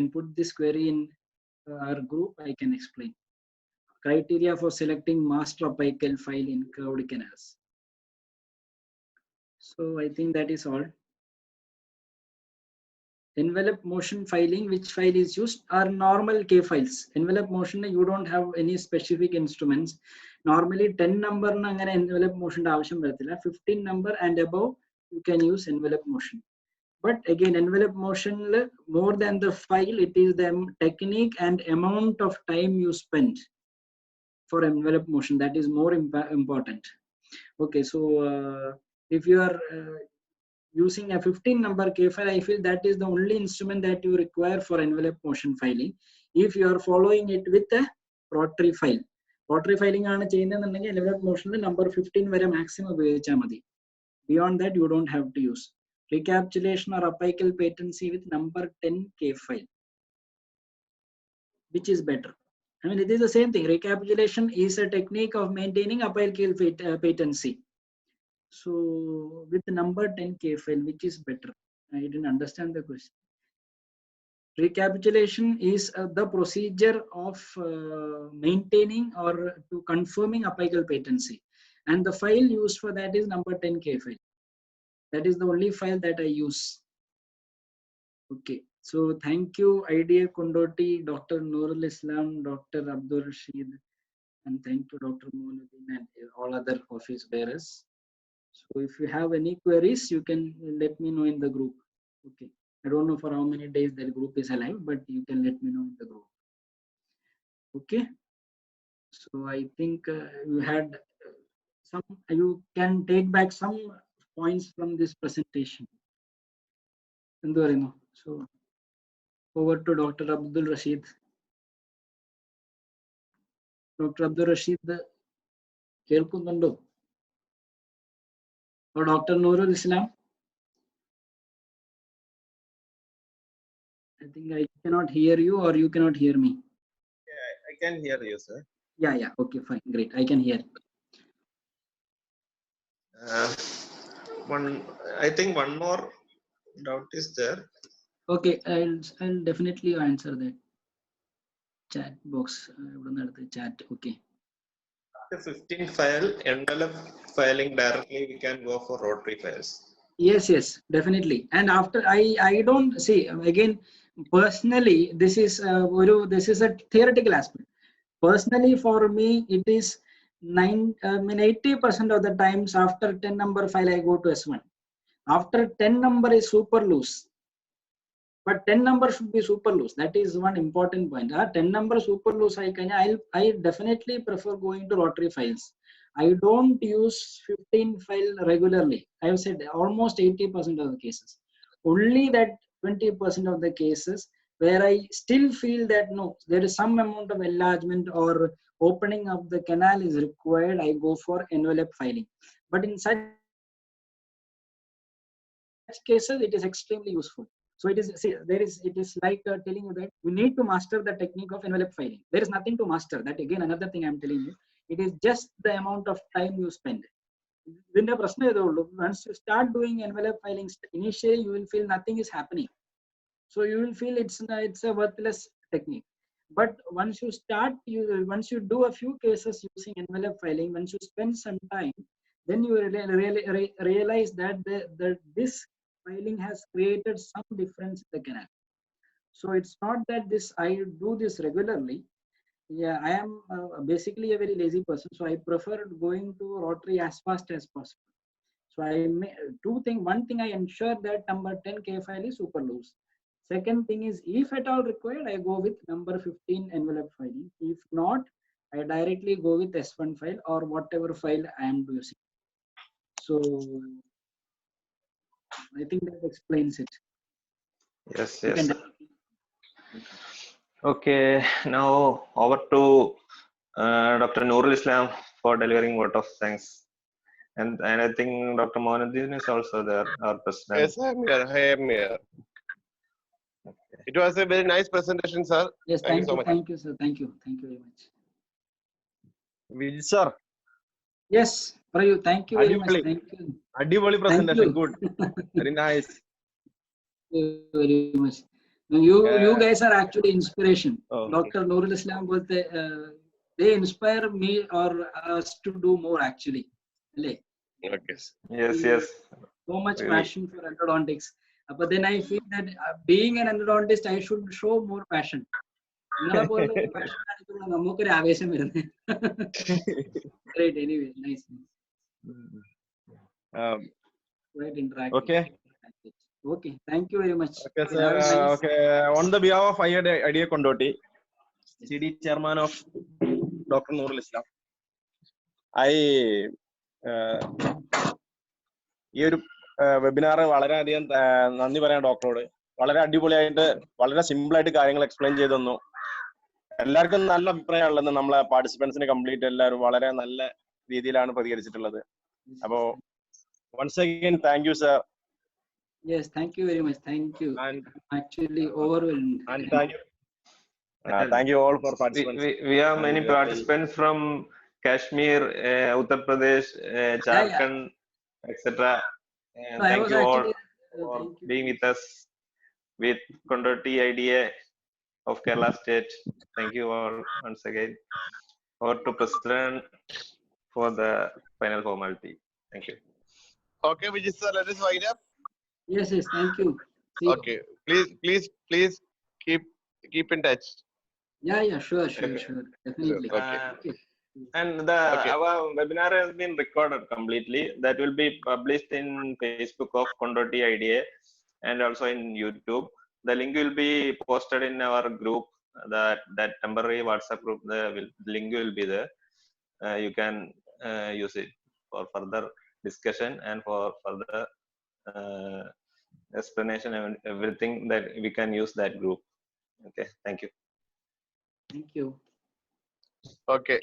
put this query in our group, I can explain. Criteria for selecting master apical file in curved canals. So I think that is all. Envelope motion filing, which file is used, are normal K files. Envelope motion, you don't have any specific instruments. Normally 10 number envelope motion 15 number and above, you can use envelope motion. But again, envelope motion, more than the file, it is the technique and amount of time you spend for envelope motion that is more important. Okay, so if you are using a 15 number K file, I feel that is the only instrument that you require for envelope motion filing. If you are following it with a rotary file, rotary filing envelope motion number 15 where maximum. Beyond that, you don't have to use. Recapitulation or apical patency with number 10K file. Which is better? I mean, it is the same thing. Recapitulation is a technique of maintaining apical patency. So with the number 10K file, which is better? I didn't understand the question. Recapitulation is the procedure of maintaining or to confirming apical patency. And the file used for that is number 10K file. That is the only file that I use. Okay. So thank you, IDA Kondoti, Dr. Nurul Islam, Dr. Abdul Rashid, and thank you, Dr. Moinuddin, and all other office bearers. So if you have any queries, you can let me know in the group. Okay. I don't know for how many days that group is alive, but you can let me know in the group. Okay. So I think you had some, you can take back some points from this presentation. So over to Dr. Abdul Rashid. Dr. Abdul Rashid, Kelkundo. Or Dr. Nurul Islam. I think I cannot hear you or you cannot hear me. Yeah, I can hear you, sir. Yeah. Okay, fine. Great. I can hear. I think one more doubt is there. Okay, I'll definitely answer that. Chat box. Chat. Okay. After 15 file, envelope filing directly, we can go for rotary files. Yes, definitely. And after I don't see again personally. This is a theoretical aspect. Personally, for me, it is 80% of the times after 10 number file I go to S1. After 10 number is super loose. But 10 number should be super loose. That is one important point. 10 number super loose, I definitely prefer going to rotary files. I don't use 15 file regularly. I have said almost 80% of the cases. Only that 20% of the cases where I still feel that no, there is some amount of enlargement or opening of the canal is required, I go for envelope filing. But in such cases, it is extremely useful. So it is, see, it is like telling you that you need to master the technique of envelope filing. There is nothing to master. That again, another thing I'm telling you. It is just the amount of time you spend. Once you start doing envelope filing, initially you will feel nothing is happening. So you will feel it's a worthless technique. But once you start, once you do a few cases using envelope filing, once you spend some time, then you realize that this filing has created some difference in the canal. So it's not that I do this regularly. Yeah, I am basically a very lazy person, so I prefer going to rotary as fast as possible. So one thing I ensure that number 10K file is super loose. Second thing is, if at all required, I go with number 15 envelope filing. If not, I directly go with S1 file or whatever file I am using. So I think that explains it. Yes. Okay, now over to Dr. Nurul Islam for delivering vote of thanks. And I think Dr. Moinuddin is also there, our president. Yes, I am here. Okay. It was a very nice presentation, sir. Yes, thank you so much. Thank you, sir. Thank you very much. Vijay sir. Yes, Prayu, thank you very much. Thank you. Adivoli presentation, good. Very nice. Thank you very much. You guys are actually inspiration. Oh, Dr. Nurul Islam, they inspire me or us to do more actually. Okay. Yes. So much passion for endodontics. But then I feel that being an endodontist, I should show more passion. Great, anyway, nice. Quite interactive. Okay. Okay, thank you very much. Okay, sir. Okay, on the behalf of IDA Kondoti, CD chairman of Dr. Nurul Islam, ഈ ഒരു webinar വളരെയധികം നന്ദി പറയാം ഡോക്ടറോട്. വളരെ അടിപൊളിയായിട്ട് വളരെ സിമ്പിളായിട്ട് കാര്യങ്ങൾ എക്സ്പ്ലെയിൻ ചെയ്തു തന്നു. എല്ലാവർക്കും നല്ല അഭിപ്രായമുള്ളത്. നമ്മളെ പാർട്ടിസിപ്പൻസിന് കംപ്ലീറ്റ് എല്ലാവരും വളരെ നല്ല രീതിയിലാണ് പ്രതികരിച്ചിട്ടുള്ളത്. അപ്പോ Once again, thank you, sir. Yes, thank you very much. Thank you. And Actually overwhelmed. thank you. Thank you all for participants. We have And many we are very- participants from Kashmir, Uttar Pradesh, Jharkhand, etc. No, I Thank was you all actually, for thank you. being with us with Kondoti IDA of Kerala State. Thank you all once again. Over to President for the final formality. Thank you. Okay, Vijay sir, let us wind up. Yes, yes, thank you. See you. Okay, please keep in touch. Yeah, sure, Okay. definitely. Okay. Okay. And Okay. our webinar has been recorded completely. That will be published in Facebook of Kondoti IDA and also in YouTube. The link will be posted in our group, that temporary WhatsApp group. The link will be there. You can use it for further discussion and for further explanation and everything, that we can use that group. Okay, thank you. Thank you. Okay.